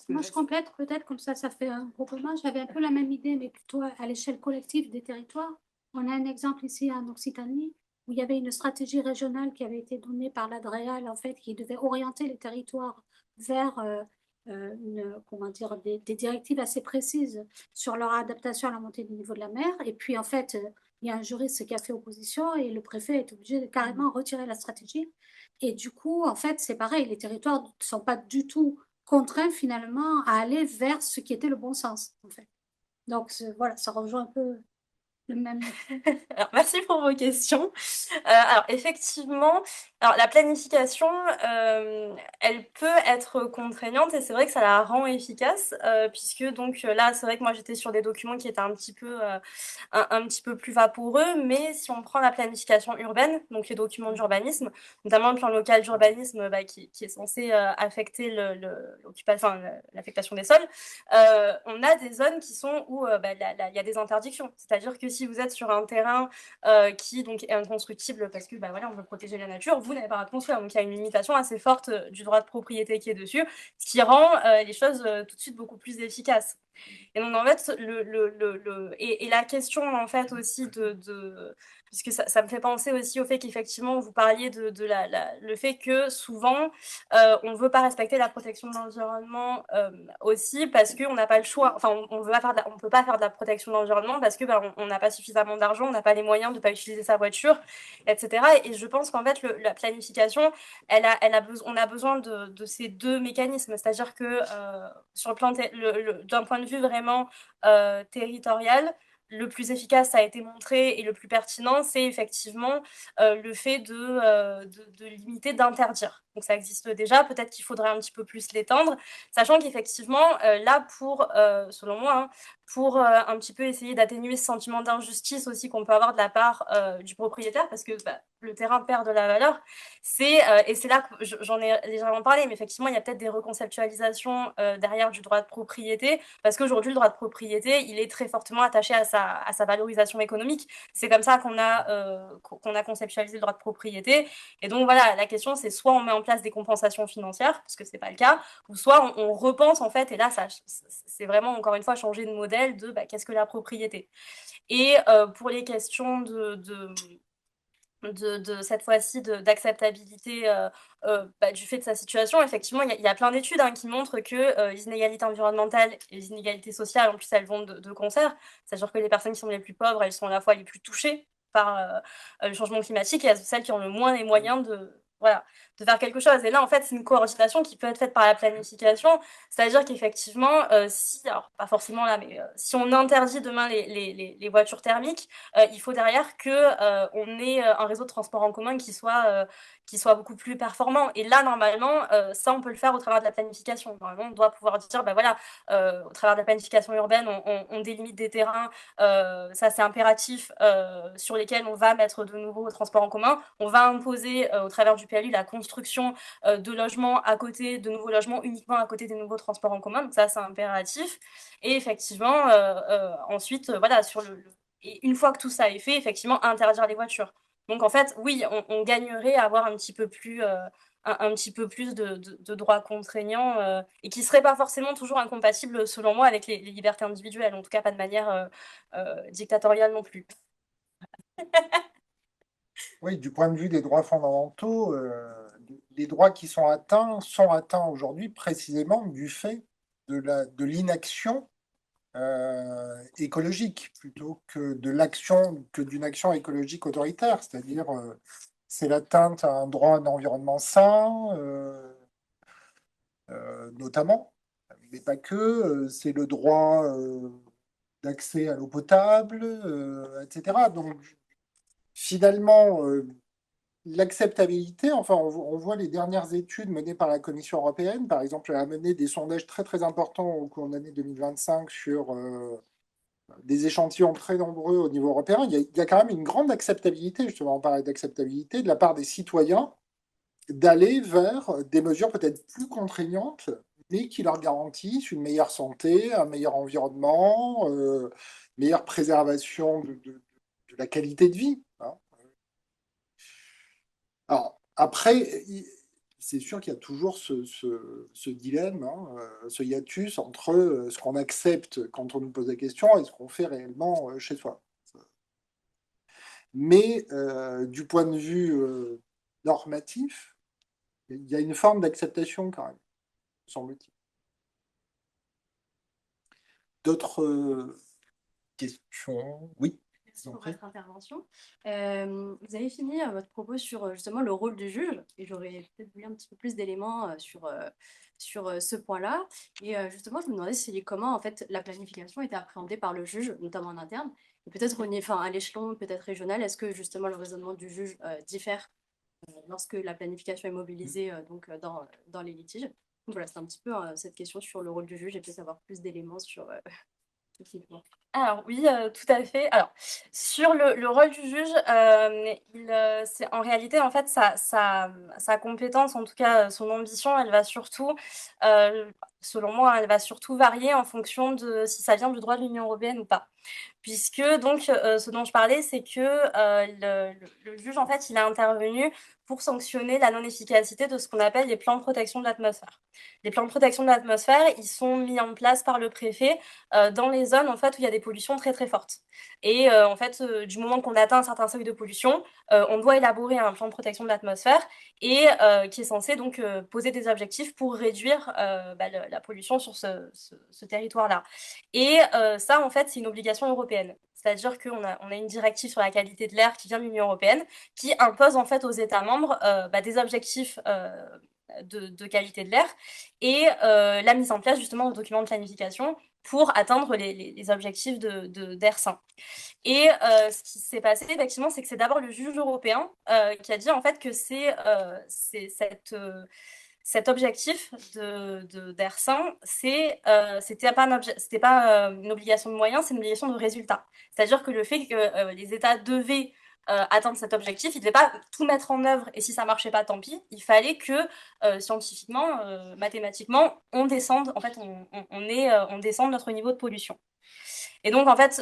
Moi, je complète peut-être, comme ça fait un gros commun. J'avais un peu la même idée, mais plutôt à l'échelle collective des territoires. On a un exemple ici en Occitanie, où il y avait une stratégie régionale qui avait été donnée par l'ADREAL, en fait, qui devait orienter les territoires vers comment dire, des directives assez précises sur leur adaptation à la montée du niveau de la mer. Et puis, en fait, il y a un juriste qui a fait opposition et le préfet est obligé de carrément retirer la stratégie. Et du coup, en fait, c'est pareil, les territoires ne sont pas du tout contraints finalement à aller vers ce qui était le bon sens, en fait. Donc, voilà, ça rejoint un peu le même. Alors, merci pour vos questions. Alors, effectivement, la planification, elle peut être contraignante, et c'est vrai que ça la rend efficace, puisque donc là, c'est vrai que moi j'étais sur des documents qui étaient un petit peu plus vaporeux, mais si on prend la planification urbaine, donc les documents d'urbanisme, notamment le plan local d'urbanisme qui est censé affecter l'affectation des sols, on a des zones qui sont où il y a des interdictions. C'est-à-dire que si vous êtes sur un terrain qui donc est inconstructible parce que voilà, on veut protéger la nature, vous n'avez pas à construire. Donc il y a une limitation assez forte du droit de propriété qui est dessus, ce qui rend les choses tout de suite beaucoup plus efficaces. Et donc en fait, et la question en fait aussi puisque ça me fait penser aussi au fait qu'effectivement vous parliez de le fait que souvent on ne veut pas respecter la protection de l'environnement aussi parce qu'on n'a pas le choix. Enfin, on ne peut pas faire de la protection de l'environnement parce que on n'a pas suffisamment d'argent, on n'a pas les moyens de ne pas utiliser sa voiture, etc. Et je pense qu'en fait, la planification, on a besoin de ces deux mécanismes. C'est-à-dire que sur le plan d'un point de vue vraiment territorial, le plus efficace, ça a été montré, et le plus pertinent, c'est effectivement le fait de limiter, d'interdire. Donc ça existe déjà, peut-être qu'il faudrait un petit peu plus l'étendre, sachant qu'effectivement, là, selon moi, hein, pour un petit peu essayer d'atténuer ce sentiment d'injustice aussi qu'on peut avoir de la part du propriétaire, parce que le terrain perd de la valeur, et c'est là que j'en ai légèrement parlé, mais effectivement, il y a peut-être des reconceptualisations derrière du droit de propriété, parce qu'aujourd'hui, le droit de propriété, il est très fortement attaché à sa valorisation économique. C'est comme ça qu'on a conceptualisé le droit de propriété. Et donc, voilà, la question, c'est soit on met en place des compensations financières, parce que c'est pas le cas, ou soit on repense, en fait, et là, c'est vraiment, encore une fois, changer de modèle de qu'est-ce que la propriété. Et pour les questions de cette fois-ci d'acceptabilité du fait de sa situation, effectivement, il y a plein d'études qui montrent que les inégalités environnementales et les inégalités sociales, en plus, elles vont de concert. C'est-à-dire que les personnes qui sont les plus pauvres, elles sont à la fois les plus touchées par le changement climatique, et celles qui ont le moins les moyens voilà, de faire quelque chose. Et là, en fait, c'est une coordination qui peut être faite par la planification, c'est-à-dire qu'effectivement, alors pas forcément là, mais si on interdit demain les voitures thermiques, il faut derrière qu'on ait un réseau de transport en commun qui soit beaucoup plus performant. Et là, normalement, ça, on peut le faire au travers de la planification. Normalement, on doit pouvoir dire, voilà, au travers de la planification urbaine, on délimite des terrains, ça c'est impératif, sur lesquels on va mettre de nouveaux transports en commun. On va imposer, au travers du PLU, la construction de logements à côté, de nouveaux logements uniquement à côté des nouveaux transports en commun. Donc ça, c'est impératif. Et effectivement, ensuite, voilà, et une fois que tout ça est fait, effectivement, interdire les voitures. Donc en fait, oui, on gagnerait à avoir un petit peu plus de droits contraignants, et qui ne seraient pas forcément toujours incompatibles, selon moi, avec les libertés individuelles, en tout cas pas de manière dictatoriale non plus. Oui, du point de vue des droits fondamentaux, les droits qui sont atteints aujourd'hui précisément du fait de l'inaction écologique plutôt que d'une action écologique autoritaire, c'est-à-dire c'est l'atteinte à un droit à un environnement sain, notamment, mais pas que, c'est le droit d'accès à l'eau potable, etc. Donc finalement, l'acceptabilité, enfin, on voit les dernières études menées par la Commission européenne, par exemple, elle a mené des sondages très très importants au cours de l'année 2025 sur des échantillons très nombreux au niveau européen. Il y a quand même une grande acceptabilité, justement, on parlait d'acceptabilité, de la part des citoyens d'aller vers des mesures peut-être plus contraignantes, mais qui leur garantissent une meilleure santé, un meilleur environnement, meilleure préservation de la qualité de vie. Hein. Alors, après, c'est sûr qu'il y a toujours ce dilemme, hein, ce hiatus entre ce qu'on accepte quand on nous pose la question et ce qu'on fait réellement chez soi. Mais du point de vue normatif, il y a une forme d'acceptation quand même, semble-t-il. D'autres questions? Oui. Merci pour votre intervention. Vous avez fini votre propos sur justement le rôle du juge, et j'aurais peut-être voulu un petit peu plus d'éléments sur ce point-là. Et justement, je me demandais comment en fait la planification était appréhendée par le juge, notamment en interne, et peut-être à l'échelon peut-être régional. Est-ce que justement le raisonnement du juge diffère lorsque la planification est mobilisée dans les litiges? Donc voilà, c'est un petit peu cette question sur le rôle du juge, et peut-être avoir plus d'éléments sur Alors oui, tout à fait. Alors, sur le rôle du juge, c'est en réalité, en fait, sa compétence, en tout cas, son ambition, elle va surtout, selon moi, elle va surtout varier en fonction de si ça vient du droit de l'Union européenne ou pas. Puisque donc, ce dont je parlais, c'est que le juge, en fait, il est intervenu pour sanctionner la non-efficacité de ce qu'on appelle les plans de protection de l'atmosphère. Les plans de protection de l'atmosphère, ils sont mis en place par le préfet dans les zones, en fait, où il y a des pollutions très très fortes. Et en fait, du moment qu'on atteint un certain seuil de pollution, on doit élaborer un plan de protection de l'atmosphère, et qui est censé donc poser des objectifs pour réduire la pollution sur ce territoire-là. Et ça, en fait, c'est une obligation européenne. C'est-à-dire qu'on a une directive sur la qualité de l'air qui vient de l'Union européenne, qui impose en fait aux États membres des objectifs de qualité de l'air, et la mise en place justement de documents de planification pour atteindre les objectifs d'ER5. Et ce qui s'est passé, effectivement, c'est que c'est d'abord le juge européen qui a dit en fait que cet objectif d'ER5, c'était pas une obligation de moyens, c'est une obligation de résultat. C'est-à-dire que le fait que les États devaient atteindre cet objectif, ils ne devaient pas tout mettre en œuvre et si ça ne marchait pas, tant pis. Il fallait que scientifiquement, mathématiquement, on descende, en fait, on descende notre niveau de pollution. Et donc, en fait,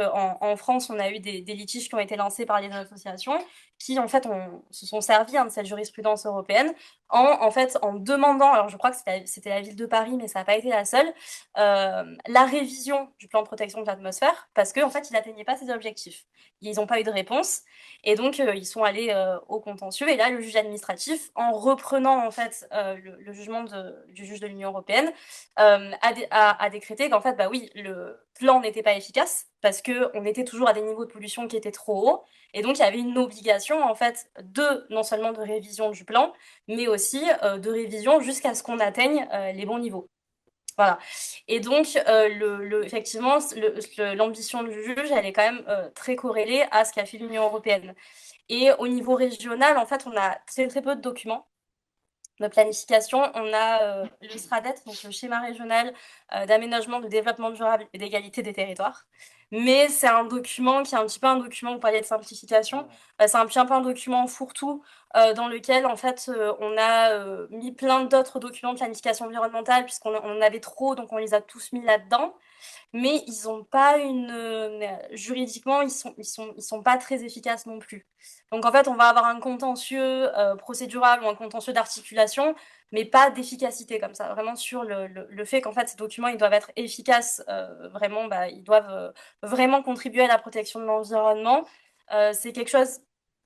en France, on a eu des litiges qui ont été lancés par les associations qui, en fait, se sont servis de cette jurisprudence européenne en demandant, alors je crois que c'était la ville de Paris, mais ça n'a pas été la seule, la révision du plan de protection de l'atmosphère parce qu'en fait, il n'atteignait pas ses objectifs. Ils n'ont pas eu de réponse et donc ils sont allés au contentieux. Et là, le juge administratif, en reprenant en fait le jugement du juge de l'Union européenne, a décrété qu'en fait, bah oui, le plan n'était pas efficace parce qu'on était toujours à des niveaux de pollution qui étaient trop hauts. Et donc, il y avait une obligation, en fait, non seulement de révision du plan, mais aussi de révision jusqu'à ce qu'on atteigne les bons niveaux. Voilà. Et donc, effectivement, l'ambition du juge, elle est quand même très corrélée à ce qu'a fait l'Union européenne. Et au niveau régional, en fait, on a très, très peu de documents de planification. On a le SRADET, donc le schéma régional d'aménagement, de développement durable et d'égalité des territoires. Mais c'est un document qui est un petit peu un document, vous parliez de simplification, c'est un petit peu un document fourre-tout dans lequel, en fait, on a mis plein d'autres documents de planification environnementale, puisqu'on en avait trop, donc on les a tous mis là-dedans. Mais ils n'ont pas juridiquement, ils sont pas très efficaces non plus. Donc en fait, on va avoir un contentieux procédural ou un contentieux d'articulation, mais pas d'efficacité comme ça. Vraiment sur le fait qu'en fait, ces documents, ils doivent être efficaces, vraiment, bah, ils doivent vraiment contribuer à la protection de l'environnement. C'est quelque chose,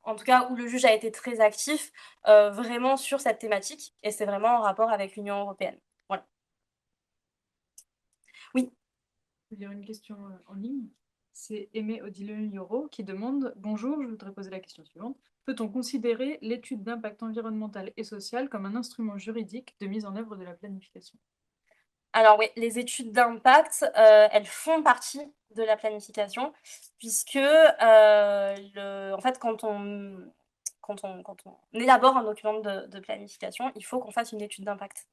en tout cas, où le juge a été très actif, vraiment sur cette thématique, et c'est vraiment en rapport avec l'Union européenne. Voilà. Oui. Il y a une question en ligne. C'est Aimé Odile Yoro qui demande: Bonjour, je voudrais poser la question suivante. Peut-on considérer l'étude d'impact environnemental et social comme un instrument juridique de mise en œuvre de la planification? Alors oui, les études d'impact, elles font partie de la planification, puisque en fait, quand on élabore un document de planification, il faut qu'on fasse une étude d'impact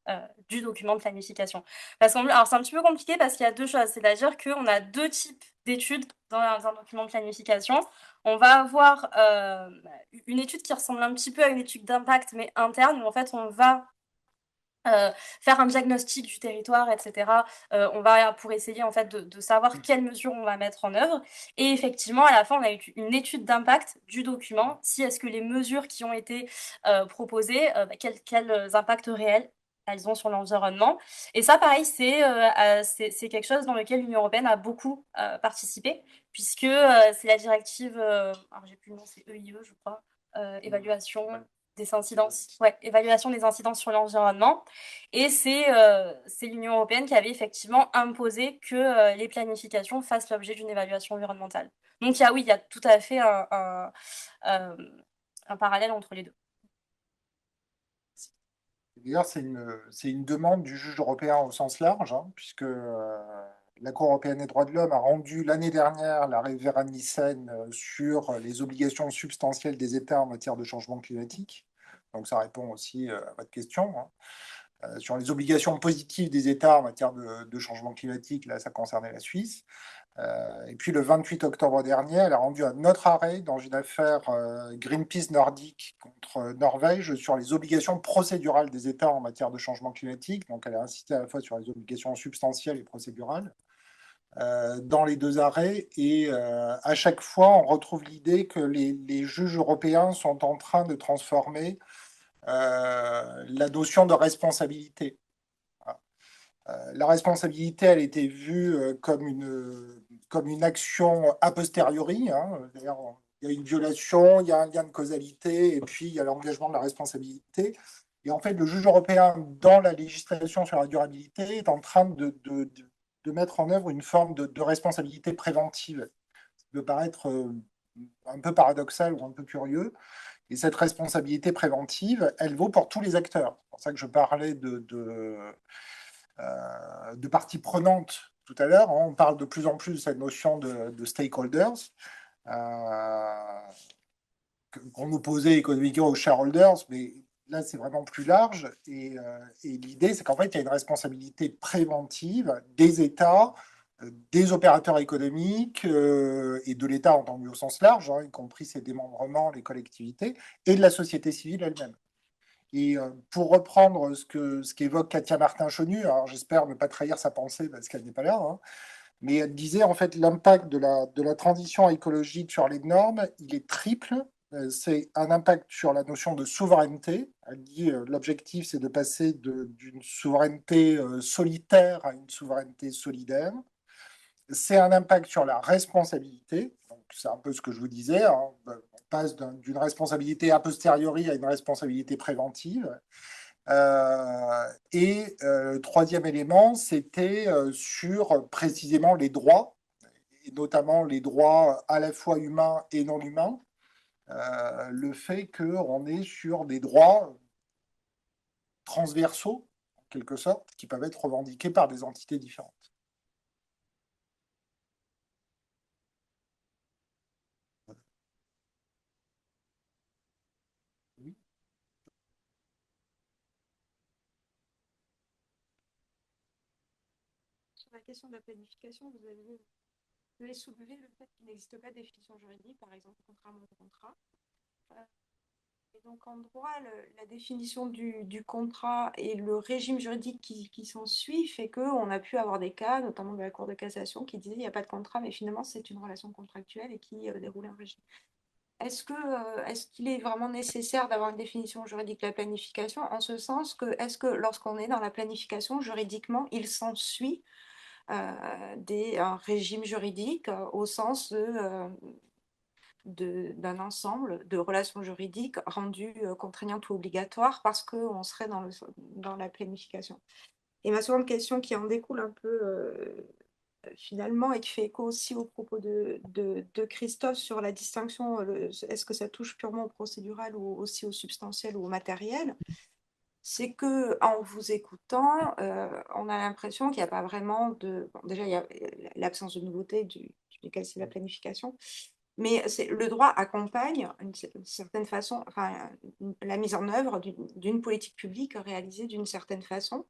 du document de planification. Alors c'est un petit peu compliqué parce qu'il y a deux choses, c'est-à-dire qu'on a deux types d'études dans un document de planification. On va avoir une étude qui ressemble un petit peu à une étude d'impact, mais interne, où en fait on va faire un diagnostic du territoire, etc. On va pour essayer en fait de savoir quelles mesures on va mettre en œuvre. Et effectivement, à la fin, on a une étude d'impact du document. Si est-ce que les mesures qui ont été proposées, quels impacts réels elles ont sur l'environnement. Et ça, pareil, c'est quelque chose dans lequel l'Union européenne a beaucoup participé, puisque c'est la directive, alors j'ai plus le nom, c'est EIE, je crois, évaluation des incidences, évaluation des incidences sur l'environnement. Et c'est l'Union européenne qui avait effectivement imposé que les planifications fassent l'objet d'une évaluation environnementale. Donc il y a tout à fait un parallèle entre les deux. D'ailleurs, c'est une demande du juge européen au sens large, hein, puisque la Cour européenne des droits de l'homme a rendu l'année dernière l'arrêt Veranissen sur les obligations substantielles des États en matière de changement climatique. Donc ça répond aussi à votre question. Hein. Sur les obligations positives des États en matière de changement climatique, là, ça concernait la Suisse. Et puis le 28 octobre dernier, elle a rendu un autre arrêt dans une affaire Greenpeace nordique contre Norvège sur les obligations procédurales des États en matière de changement climatique. Donc elle a insisté à la fois sur les obligations substantielles et procédurales dans les deux arrêts. Et à chaque fois, on retrouve l'idée que les juges européens sont en train de transformer la notion de responsabilité. La responsabilité, elle était vue comme une action a posteriori. Hein. D'ailleurs, il y a une violation, il y a un lien de causalité, et puis il y a l'engagement de la responsabilité. Et en fait, le juge européen, dans la législation sur la durabilité, est en train de mettre en œuvre une forme de responsabilité préventive. Ça peut paraître un peu paradoxal ou un peu curieux. Et cette responsabilité préventive, elle vaut pour tous les acteurs. C'est pour ça que je parlais de parties prenantes tout à l'heure. On parle de plus en plus de cette notion de stakeholders, qu'on opposait économiquement aux shareholders, mais là, c'est vraiment plus large. Et l'idée, c'est qu'en fait, il y a une responsabilité préventive des États, des opérateurs économiques et de l'État entendu au sens large, y compris ses démembrements, les collectivités, et de la société civile elle-même. Et pour reprendre ce qu'évoque Katia Martin-Chenu, alors j'espère ne pas trahir sa pensée parce qu'elle n'est pas là, mais elle disait en fait l'impact de la transition écologique sur les normes, il est triple. C'est un impact sur la notion de souveraineté. Elle dit l'objectif, c'est de passer d'une souveraineté solitaire à une souveraineté solidaire. C'est un impact sur la responsabilité. Donc, c'est un peu ce que je vous disais. On passe d'une responsabilité a posteriori à une responsabilité préventive. Le troisième élément, c'était sur précisément les droits, et notamment les droits à la fois humains et non humains. Le fait qu'on est sur des droits transversaux, en quelque sorte, qui peuvent être revendiqués par des entités différentes. Oui. Sur la question de la planification, vous avez soulevé le fait qu'il n'existe pas de définition juridique, par exemple, contrairement au contrat. Et donc, en droit, la définition du contrat et le régime juridique qui s'ensuit fait qu'on a pu avoir des cas, notamment de la Cour de cassation, qui disaient qu'il n'y a pas de contrat, mais finalement, c'est une relation contractuelle et qui déroule un régime. Est-ce qu'il est vraiment nécessaire d'avoir une définition juridique de la planification, en ce sens que, est-ce que lorsqu'on est dans la planification, juridiquement, il s'ensuit un régime juridique au sens d'un ensemble de relations juridiques rendues contraignantes ou obligatoires parce qu'on serait dans la planification. Et ma seconde question qui en découle un peu finalement et qui fait écho aussi au propos de Christophe sur la distinction, est-ce que ça touche purement au procédural ou aussi au substantiel ou au matériel, c'est que en vous écoutant, on a l'impression qu'il n'y a pas vraiment de... Bon, déjà, il y a l'absence de nouveauté duquel c'est la planification, mais le droit accompagne une certaine façon, enfin, la mise en œuvre d'une politique publique réalisée d'une certaine façon.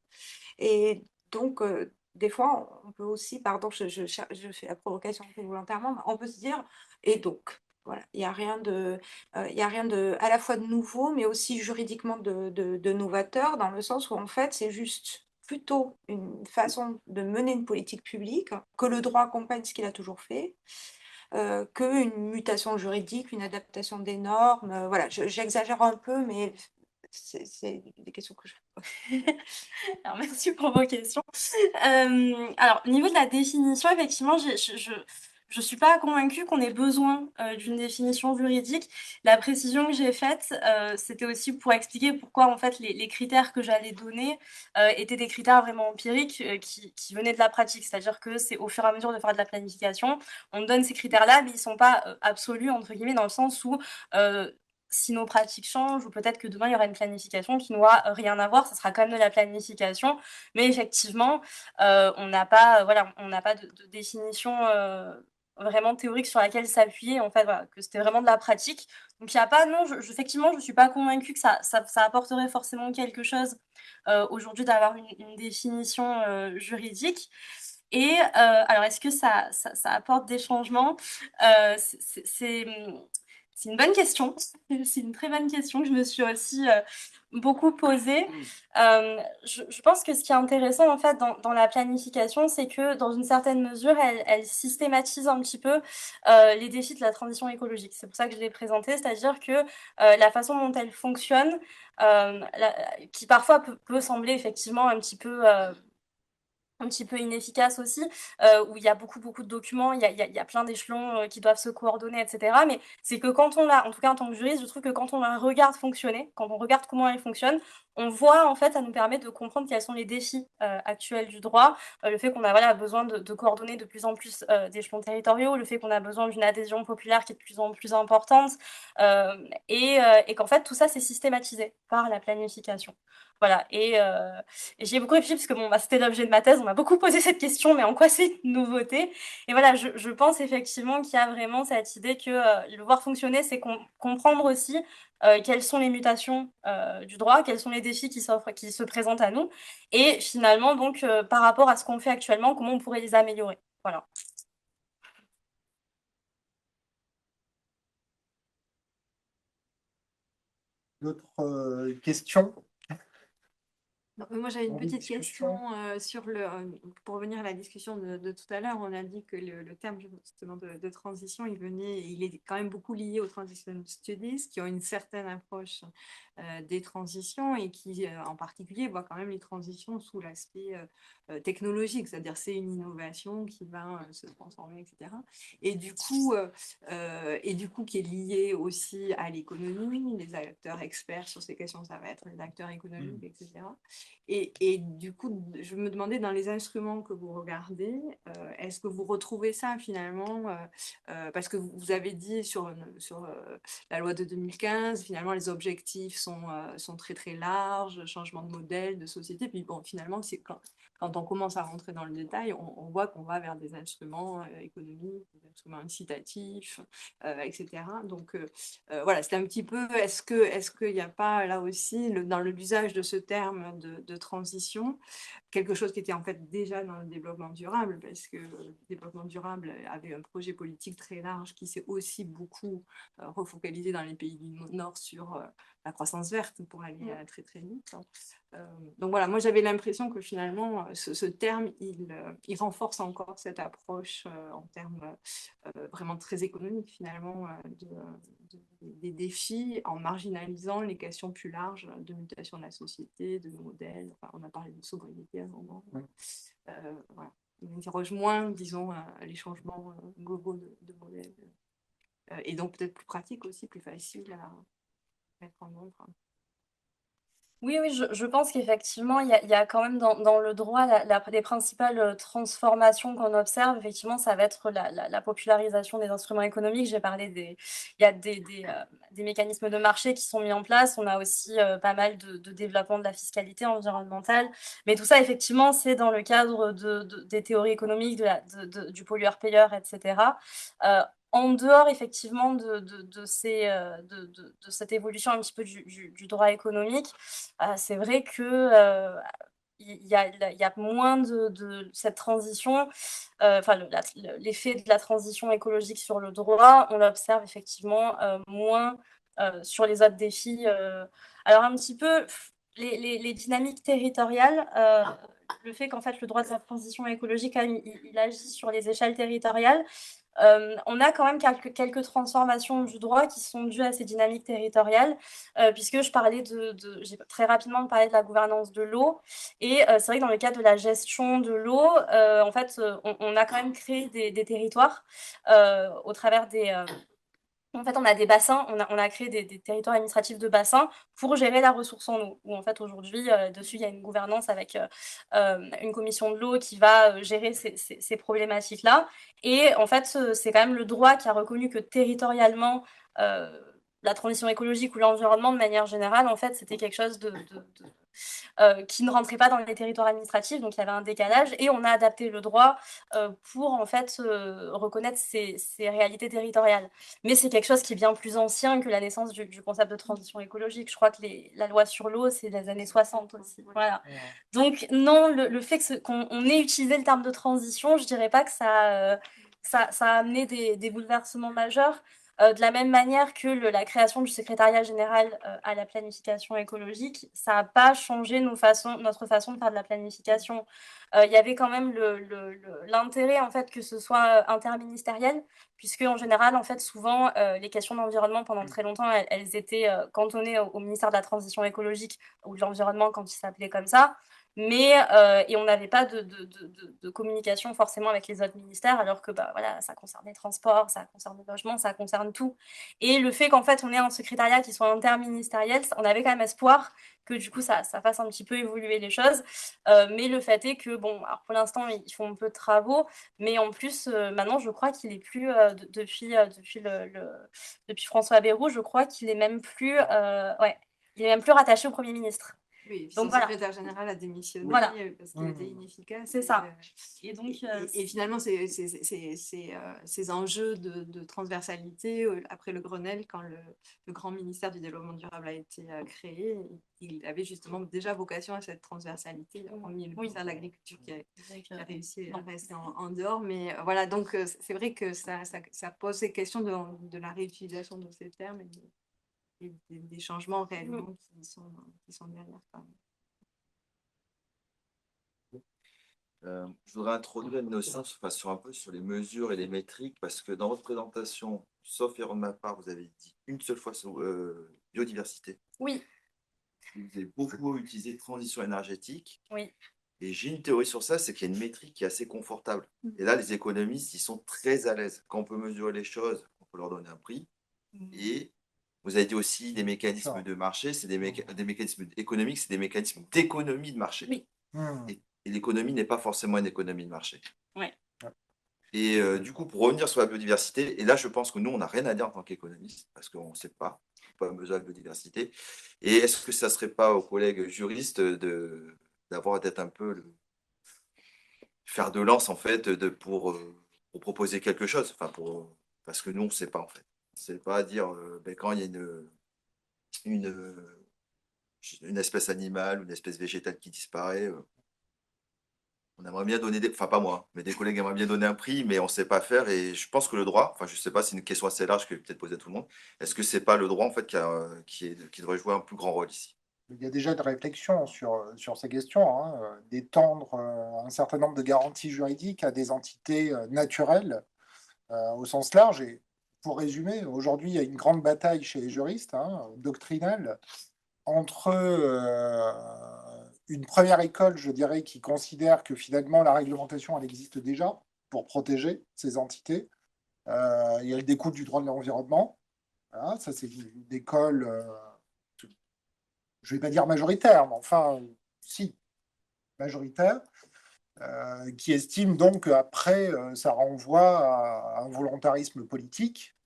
Et donc, des fois, on peut aussi, pardon, je fais la provocation un peu volontairement, mais on peut se dire, et donc, voilà, il n'y a rien à la fois de nouveau, mais aussi juridiquement de novateur, dans le sens où, en fait, c'est juste plutôt une façon de mener une politique publique, que le droit accompagne ce qu'il a toujours fait, qu'une mutation juridique, une adaptation des normes. Voilà, j'exagère un peu, mais c'est des questions que je... Alors, merci pour vos questions. Alors, au niveau de la définition, effectivement, je suis pas convaincue qu'on ait besoin d'une définition juridique. La précision que j'ai faite, c'était aussi pour expliquer pourquoi, en fait, les critères que j'allais donner étaient des critères vraiment empiriques qui venaient de la pratique. C'est-à-dire que c'est au fur et à mesure de faire de la planification, on donne ces critères-là, mais ils sont pas absolus, entre guillemets, dans le sens où si nos pratiques changent, ou peut-être que demain, il y aura une planification qui n'aura rien à voir, ça sera quand même de la planification, mais effectivement, on n'a pas, voilà, on n'a pas de définition vraiment théorique sur laquelle s'appuyer, en fait, voilà, que c'était vraiment de la pratique. Donc, il n'y a pas, non, effectivement, je ne suis pas convaincue que ça apporterait forcément quelque chose aujourd'hui d'avoir une définition juridique. Et alors, est-ce que ça apporte des changements c'est une bonne question. C'est une très bonne question que je me suis aussi beaucoup posée. Je pense que ce qui est intéressant en fait dans la planification, c'est que dans une certaine mesure, elle systématise un petit peu les défis de la transition écologique. C'est pour ça que je l'ai présentée, c'est-à-dire que la façon dont elle fonctionne, qui parfois peut sembler effectivement un petit peu inefficace aussi, où il y a beaucoup de documents, il y a plein d'échelons qui doivent se coordonner, etc. Mais c'est que quand on l'a, en tout cas en tant que juriste, je trouve que quand on la regarde fonctionner, quand on regarde comment elle fonctionne, on voit en fait, ça nous permet de comprendre quels sont les défis actuels du droit, le fait qu'on a voilà, besoin de coordonner de plus en plus d'échelons territoriaux, le fait qu'on a besoin d'une adhésion populaire qui est de plus en plus importante, et qu'en fait tout ça c'est systématisé par la planification. Voilà, et j'y ai beaucoup réfléchi parce que bon, bah, c'était l'objet de ma thèse, on m'a beaucoup posé cette question, mais en quoi c'est une nouveauté? Et voilà, je pense effectivement qu'il y a vraiment cette idée que le voir fonctionner, c'est comprendre aussi quelles sont les mutations du droit, quels sont les défis qui se présentent à nous, et finalement, donc, par rapport à ce qu'on fait actuellement, comment on pourrait les améliorer. Voilà. D'autres questions? Moi, j'avais une Envie de petite discussion? question sur pour revenir à la discussion de tout à l'heure, on a dit que le terme justement de transition, il est quand même beaucoup lié aux transition studies qui ont une certaine approche des transitions et qui, en particulier, voient quand même les transitions sous l'aspect technologique, c'est-à-dire c'est une innovation qui va se transformer, etc. Et du coup, qui est liée aussi à l'économie, les acteurs experts sur ces questions, ça va être les acteurs économiques, etc. Et du coup, je me demandais dans les instruments que vous regardez, est-ce que vous retrouvez ça finalement parce que vous avez dit sur la loi de 2015, finalement les objectifs sont très très larges, changement de modèle, de société, puis bon, finalement, c'est quand on commence à rentrer dans le détail, on voit qu'on va vers des instruments économiques, des instruments incitatifs, etc. Donc voilà, c'est un petit peu, est-ce qu'il n'y a pas là aussi, dans l'usage de ce terme de transition, quelque chose qui était en fait déjà dans le développement durable, parce que le développement durable avait un projet politique très large qui s'est aussi beaucoup refocalisé dans les pays du Nord sur la croissance verte pour aller très très vite. Donc voilà, moi j'avais l'impression que finalement ce terme, il renforce encore cette approche en termes vraiment très économiques finalement des défis en marginalisant les questions plus larges de mutation de la société, de nos modèles. Enfin, on a parlé de sobriété à un moment. Voilà. On interroge moins, disons, les changements globaux de modèles. Et donc peut-être plus pratique aussi, plus facile à mettre en œuvre. Oui, oui, je pense qu'effectivement, il y a quand même dans le droit, les principales transformations qu'on observe, effectivement, ça va être la popularisation des instruments économiques. J'ai parlé il y a des mécanismes de marché qui sont mis en place. On a aussi pas mal de développement de la fiscalité environnementale. Mais tout ça, effectivement, c'est dans le cadre des théories économiques, du pollueur-payeur, etc. En dehors, effectivement, de cette évolution un petit peu du droit économique, c'est vrai que il y a moins de cette transition, enfin l'effet de la transition écologique sur le droit, on l'observe effectivement moins sur les autres défis. Alors un petit peu les dynamiques territoriales, le fait qu'en fait le droit de la transition écologique, quand même, il agit sur les échelles territoriales. On a quand même quelques transformations du droit qui sont dues à ces dynamiques territoriales, puisque j'ai très rapidement parlé de la gouvernance de l'eau, et c'est vrai que dans le cadre de la gestion de l'eau, en fait, on a quand même créé des territoires au travers en fait, on a des bassins, on a créé des territoires administratifs de bassins pour gérer la ressource en eau. Où en fait, aujourd'hui, dessus, il y a une gouvernance avec une commission de l'eau qui va gérer ces problématiques-là. Et en fait, c'est quand même le droit qui a reconnu que territorialement, la transition écologique ou l'environnement, de manière générale, en fait, c'était quelque chose qui ne rentrait pas dans les territoires administratifs, donc il y avait un décalage, et on a adapté le droit pour en fait reconnaître ces réalités territoriales. Mais c'est quelque chose qui est bien plus ancien que la naissance du concept de transition écologique. Je crois que la loi sur l'eau, c'est des années 60 aussi. Voilà. Donc non, le fait qu'on ait utilisé le terme de transition, je dirais pas que ça a amené des bouleversements majeurs. De la même manière que la création du secrétariat général à la planification écologique, ça n'a pas changé notre façon de faire de la planification. Il y avait quand même l'intérêt en fait que ce soit interministériel, puisque en général, en fait, souvent, les questions d'environnement pendant très longtemps, elles étaient cantonnées au ministère de la Transition écologique ou de l'environnement quand il s'appelait comme ça. Mais et on n'avait pas de communication forcément avec les autres ministères, alors que bah, voilà, ça concerne les transports, ça concerne le logement, ça concerne tout. Et le fait qu'en fait on ait un secrétariat qui soit interministériel, on avait quand même espoir que du coup ça fasse un petit peu évoluer les choses. Mais le fait est que bon, alors pour l'instant ils font un peu de travaux, mais en plus maintenant je crois qu'il est plus depuis François Bayrou, je crois qu'il est même plus ouais, il est même plus rattaché au Premier ministre. Oui, Donc son voilà. secrétaire général a démissionné Voilà. parce qu'il était inefficace. C'est ça. Et donc, Et finalement, ces enjeux de transversalité, après le Grenelle, quand le grand ministère du développement durable a été créé, il avait justement déjà vocation à cette transversalité, hormis le ministère de l'Agriculture qui a réussi à rester en dehors. Mais voilà, donc c'est vrai que ça pose ces questions de la réutilisation de ces termes et des changements réellement qui sont derrière. Je voudrais introduire une notion sur un peu sur les mesures et les métriques, parce que dans votre présentation, sauf erreur de ma part, vous avez dit une seule fois sur biodiversité. Oui. Vous avez beaucoup utilisé transition énergétique. Oui. Et j'ai une théorie sur ça, c'est qu'il y a une métrique qui est assez confortable. Et là, les économistes, ils sont très à l'aise. Quand on peut mesurer les choses, on peut leur donner un prix. Et vous avez dit aussi des mécanismes de marché, c'est des mécanismes économiques, c'est des mécanismes d'économie de marché. Oui. Et l'économie n'est pas forcément une économie de marché. Ouais. Et du coup, pour revenir sur la biodiversité, et là, je pense que nous, on n'a rien à dire en tant qu'économiste, parce qu'on ne sait pas, on ne peut pas mesurer la biodiversité. Et est-ce que ça ne serait pas aux collègues juristes d'être un peu le fer de lance, en fait, pour proposer quelque chose, parce que nous, on ne sait pas, en fait. On ne sait pas dire quand il y a une espèce animale ou une espèce végétale qui disparaît. On aimerait bien donner enfin pas moi, mais des collègues aimeraient bien donner un prix, mais on ne sait pas faire. Et je pense que le droit, enfin je ne sais pas, c'est une question assez large que je vais peut-être poser à tout le monde. Est-ce que c'est pas le droit en fait qui devrait jouer un plus grand rôle ici? Il y a déjà des réflexions sur ces questions, d'étendre un certain nombre de garanties juridiques à des entités naturelles au sens large. Et pour résumer, aujourd'hui, il y a une grande bataille chez les juristes, doctrinale, entre une première école, je dirais, qui considère que finalement la réglementation, elle existe déjà pour protéger ces entités. Il y a le découle du droit de l'environnement. Voilà, ça, c'est une école, je ne vais pas dire majoritaire, mais enfin, si, majoritaire, qui estime donc qu'après, ça renvoie à un volontarisme politique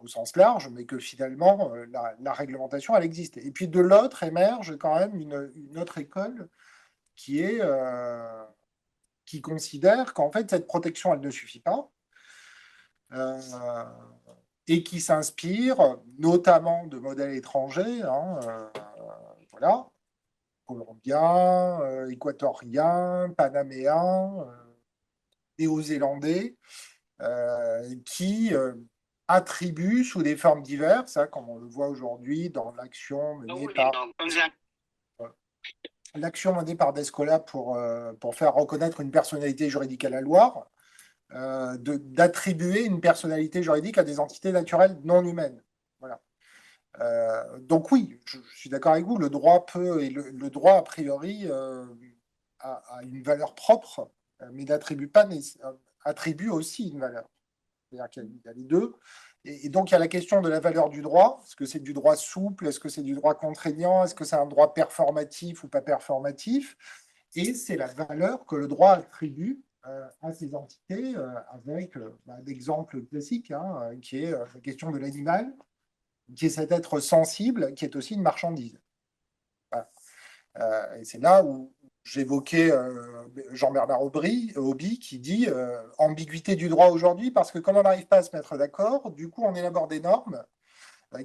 au sens large, mais que finalement, la réglementation, elle existe. Et puis de l'autre émerge quand même une autre école qui considère qu'en fait, cette protection, elle ne suffit pas, et qui s'inspire notamment de modèles étrangers, voilà, colombiens, équatoriens, panaméens, néo-zélandais, qui attribuent sous des formes diverses, comme on le voit aujourd'hui dans l'action menée par Descola pour faire reconnaître une personnalité juridique à la Loire, d'attribuer une personnalité juridique à des entités naturelles non humaines. Voilà. Donc oui, je suis d'accord avec vous, le droit peut, et le droit a priori a une valeur propre, mais attribue aussi une valeur. C'est-à-dire qu'il y a les deux. Et donc, il y a la question de la valeur du droit. Est-ce que c'est du droit souple? Est-ce que c'est du droit contraignant? Est-ce que c'est un droit performatif ou pas performatif? Et c'est la valeur que le droit attribue à ces entités, avec l'exemple classique, qui est la question de l'animal, qui est cet être sensible, qui est aussi une marchandise. Voilà. Et c'est là où j'évoquais Jean-Bernard Auby qui dit ambiguïté du droit aujourd'hui, parce que comme on n'arrive pas à se mettre d'accord, du coup on élabore des normes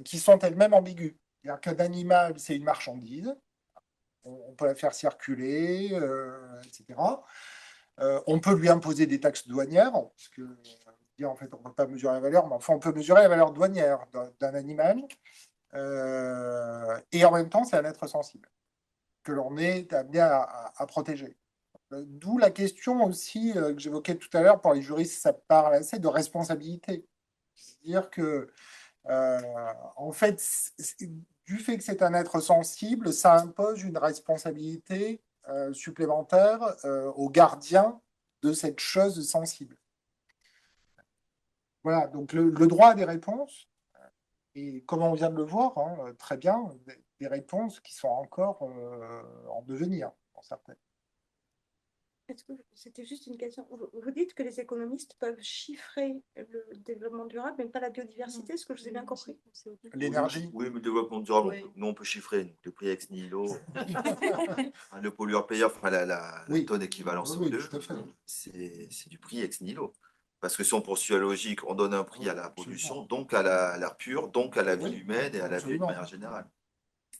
qui sont elles-mêmes ambiguës. C'est-à-dire qu'un animal, c'est une marchandise, on peut la faire circuler, etc. On peut lui imposer des taxes douanières, parce que en fait on ne peut pas mesurer la valeur, mais enfin on peut mesurer la valeur douanière d'un animal, et en même temps c'est un être sensible que l'on est amené à protéger. D'où la question aussi que j'évoquais tout à l'heure, pour les juristes, ça parle assez de responsabilité. C'est-à-dire que, en fait, du fait que c'est un être sensible, ça impose une responsabilité supplémentaire au gardien de cette chose sensible. Voilà, donc le droit a des réponses, et comme on vient de le voir, très bien, des réponses qui sont encore en devenir, pour certaines. C'était juste une question. Vous dites que les économistes peuvent chiffrer le développement durable, mais pas la biodiversité, est-ce que je vous ai bien compris? L'énergie. Oui, mais le développement durable, Oui. nous, on peut chiffrer donc, le prix ex nihilo, le pollueur-payeur, enfin, la Oui. tonne équivalent Oui, CO2, tout à fait. c'est du prix ex nihilo. Parce que si on poursuit la logique, on donne un prix à la pollution, donc à l'air pur, donc à la vie humaine et à la vie de manière générale.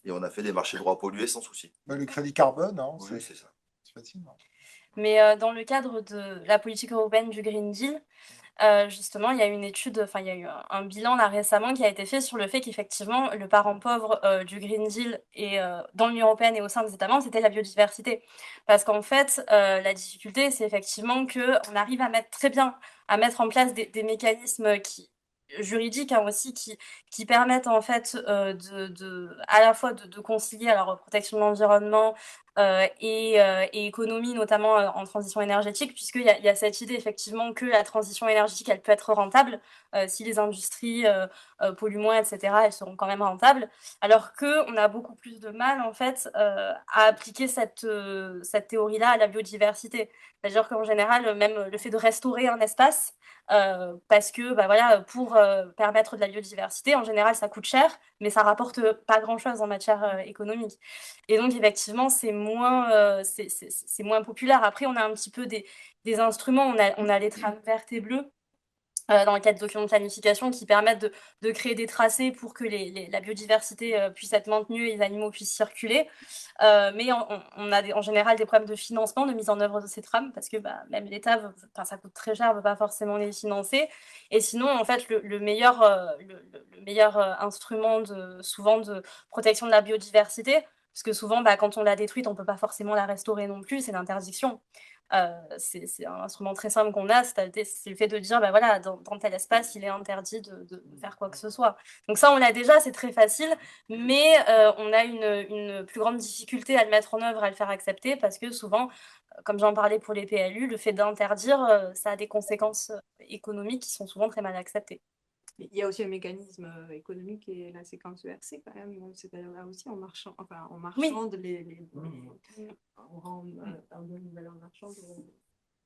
Et on a fait des marchés droits pollués sans souci. Le crédit carbone, hein, Oui, c'est ça. c'est facile. hein. Mais dans le cadre de la politique européenne du Green Deal, justement, il y a une étude, enfin, il y a eu un bilan là récemment qui a été fait sur le fait qu'effectivement, le parent pauvre du Green Deal et dans l'Union européenne et au sein des États membres, c'était la biodiversité. Parce qu'en fait, la difficulté, c'est effectivement qu'on arrive à mettre en place des mécanismes juridiques hein, aussi qui permettent en fait à la fois de concilier alors protection de l'environnement et économie, notamment en transition énergétique, puisqu'il y a cette idée effectivement que la transition énergétique, elle peut être rentable. Si les industries polluent moins, etc., elles seront quand même rentables. Alors qu'on a beaucoup plus de mal, en fait, à appliquer cette théorie-là à la biodiversité. C'est-à-dire qu'en général, même le fait de restaurer un espace, parce que bah, voilà, pour permettre de la biodiversité, en général, ça coûte cher, mais ça rapporte pas grand-chose en matière économique. Et donc, effectivement, c'est moins populaire. Après, on a un petit peu des instruments. On a les trames vertes et bleues dans le cadre de documents de planification qui permettent de créer des tracés pour que la biodiversité puisse être maintenue et les animaux puissent circuler. Mais on a en général des problèmes de financement, de mise en œuvre de ces trames, parce que bah, même l'État, ça coûte très cher, ne veut pas forcément les financer. Et sinon, en fait, le meilleur instrument souvent de protection de la biodiversité, parce que souvent, bah, quand on l'a détruite, on ne peut pas forcément la restaurer non plus, c'est l'interdiction. C'est un instrument très simple qu'on a, c'est le fait de dire, bah voilà, dans tel espace, il est interdit de faire quoi que ce soit. Donc ça, on l'a déjà, c'est très facile, mais on a une plus grande difficulté à le mettre en œuvre, à le faire accepter, parce que souvent, comme j'en parlais pour les PLU, le fait d'interdire, ça a des conséquences économiques qui sont souvent très mal acceptées. Il y a aussi un mécanisme économique et la séquence ERC quand même, c'est-à-dire là aussi on marchande on rend une valeur marchande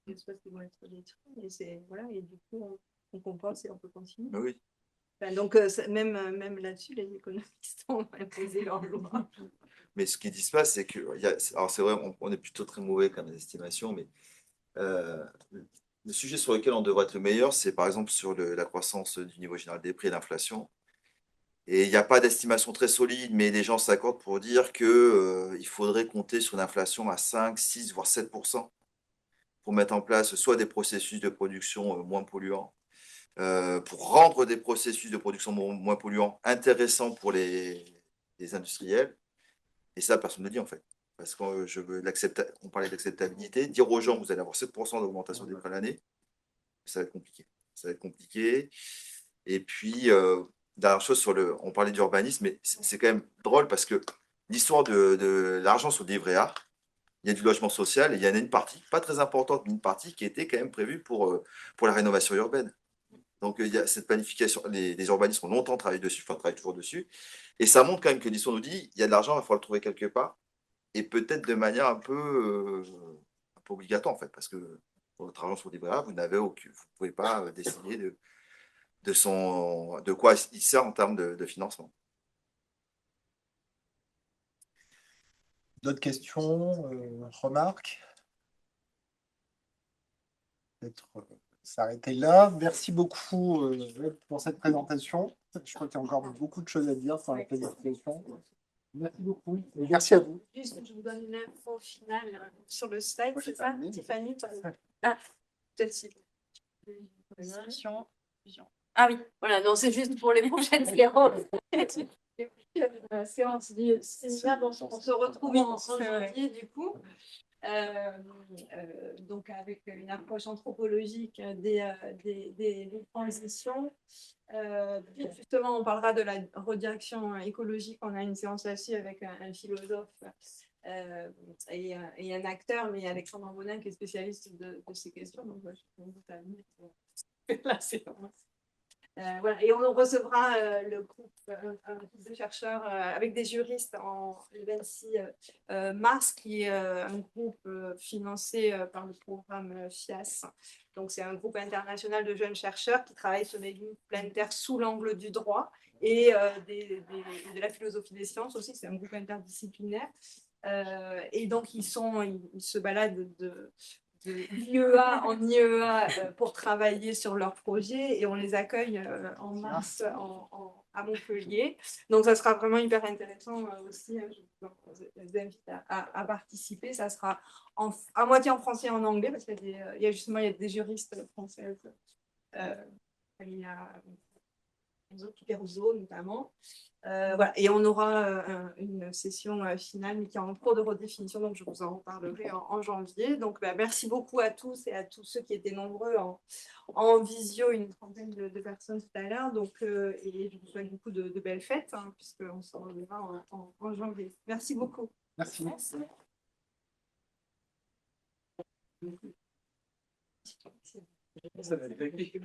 des espèces qui vont être détruites et du coup on compense et on peut continuer. Oui. Enfin, donc même là-dessus les économistes ont imposé leur loi. Mais ce qui se passe, c'est que, alors c'est vrai, on est plutôt très mauvais comme des estimations, mais le sujet sur lequel on devrait être le meilleur, c'est par exemple sur la croissance du niveau général des prix et l'inflation. Et il n'y a pas d'estimation très solide, mais les gens s'accordent pour dire qu'il faudrait compter sur l'inflation à 5, 6, voire 7% pour mettre en place soit des processus de production moins polluants, pour rendre des processus de production moins polluants intéressants pour les industriels. Et ça, personne ne le dit en fait. Parce qu'on on parlait d'acceptabilité. Dire aux gens, vous allez avoir 7% d'augmentation des prix à l'année, ça va être compliqué. Ça va être compliqué. Et puis, dernière chose, on parlait d'urbanisme, mais c'est quand même drôle parce que l'histoire de l'argent sur des livrets A, il y a du logement social et il y en a une partie, pas très importante, mais une partie qui était quand même prévue pour la rénovation urbaine. Donc, il y a cette planification, les urbanistes ont longtemps travaillé dessus, enfin, travaillent toujours dessus. Et ça montre quand même que l'histoire nous dit, il y a de l'argent, il va falloir le trouver quelque part. Et peut-être de manière un peu obligatoire, en fait, parce que pour votre argent sur livret A, vous ne pouvez pas décider de quoi il sert en termes de financement. D'autres questions, remarques? Peut-être s'arrêter là. Merci beaucoup pour cette présentation. Je crois qu'il y a encore beaucoup de choses à dire sur la planification. Merci beaucoup. Et merci à vous. Juste, je vous donne une info finale sur le slide, c'est ça, Tiffany? Ah, celle-ci. Ah oui. Voilà, non, c'est juste pour les prochaines séances. Séance du séminaire, on se retrouve en janvier du coup. Donc avec une approche anthropologique des transitions. Justement, on parlera de la redirection écologique. On a une séance là-dessus avec un philosophe et un acteur, mais Alexandre Bonin qui est spécialiste de ces questions. Donc, je vous invite la séance. Voilà. Et on recevra un groupe de chercheurs avec des juristes le 26 mars, qui est un groupe financé par le programme FIAS. Donc, c'est un groupe international de jeunes chercheurs qui travaillent sur des lignes planétaires sous l'angle du droit et de la philosophie des sciences aussi. C'est un groupe interdisciplinaire. Et donc, ils se baladent de l'IEA en IEA pour travailler sur leur projet, et on les accueille en mars à Montpellier. Donc, ça sera vraiment hyper intéressant aussi. Je vous invite à participer. Ça sera à moitié en français et en anglais, parce qu'il y a des juristes françaises. Il y a Peruso notamment. Voilà. Et on aura une session finale, mais qui est en cours de redéfinition, donc je vous en reparlerai en janvier. Donc, merci beaucoup à tous et à tous ceux qui étaient nombreux en visio, une trentaine de personnes tout à l'heure. Donc, et je vous souhaite beaucoup de belles fêtes, hein, puisqu'on se reverra en janvier. Merci beaucoup. Merci.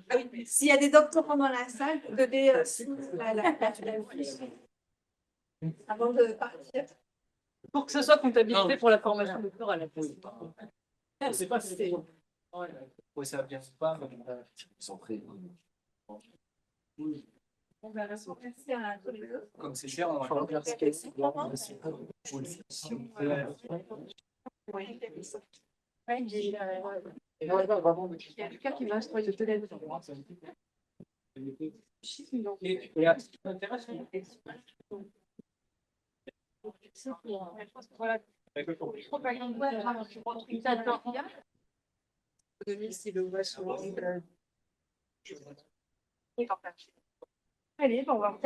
Ah oui, s'il y a des doctorants dans la salle, donnez la fiche avant de partir. Pour que ce soit comptabilisé pour la formation doctorale. C'est pas si c'est. Oui, ça va bien ou pas, mais ils sont prêts. Merci à tous les deux. Comme c'est cher, on va faire Il y a quelqu'un qui va se trouver de télévision. Allez, on va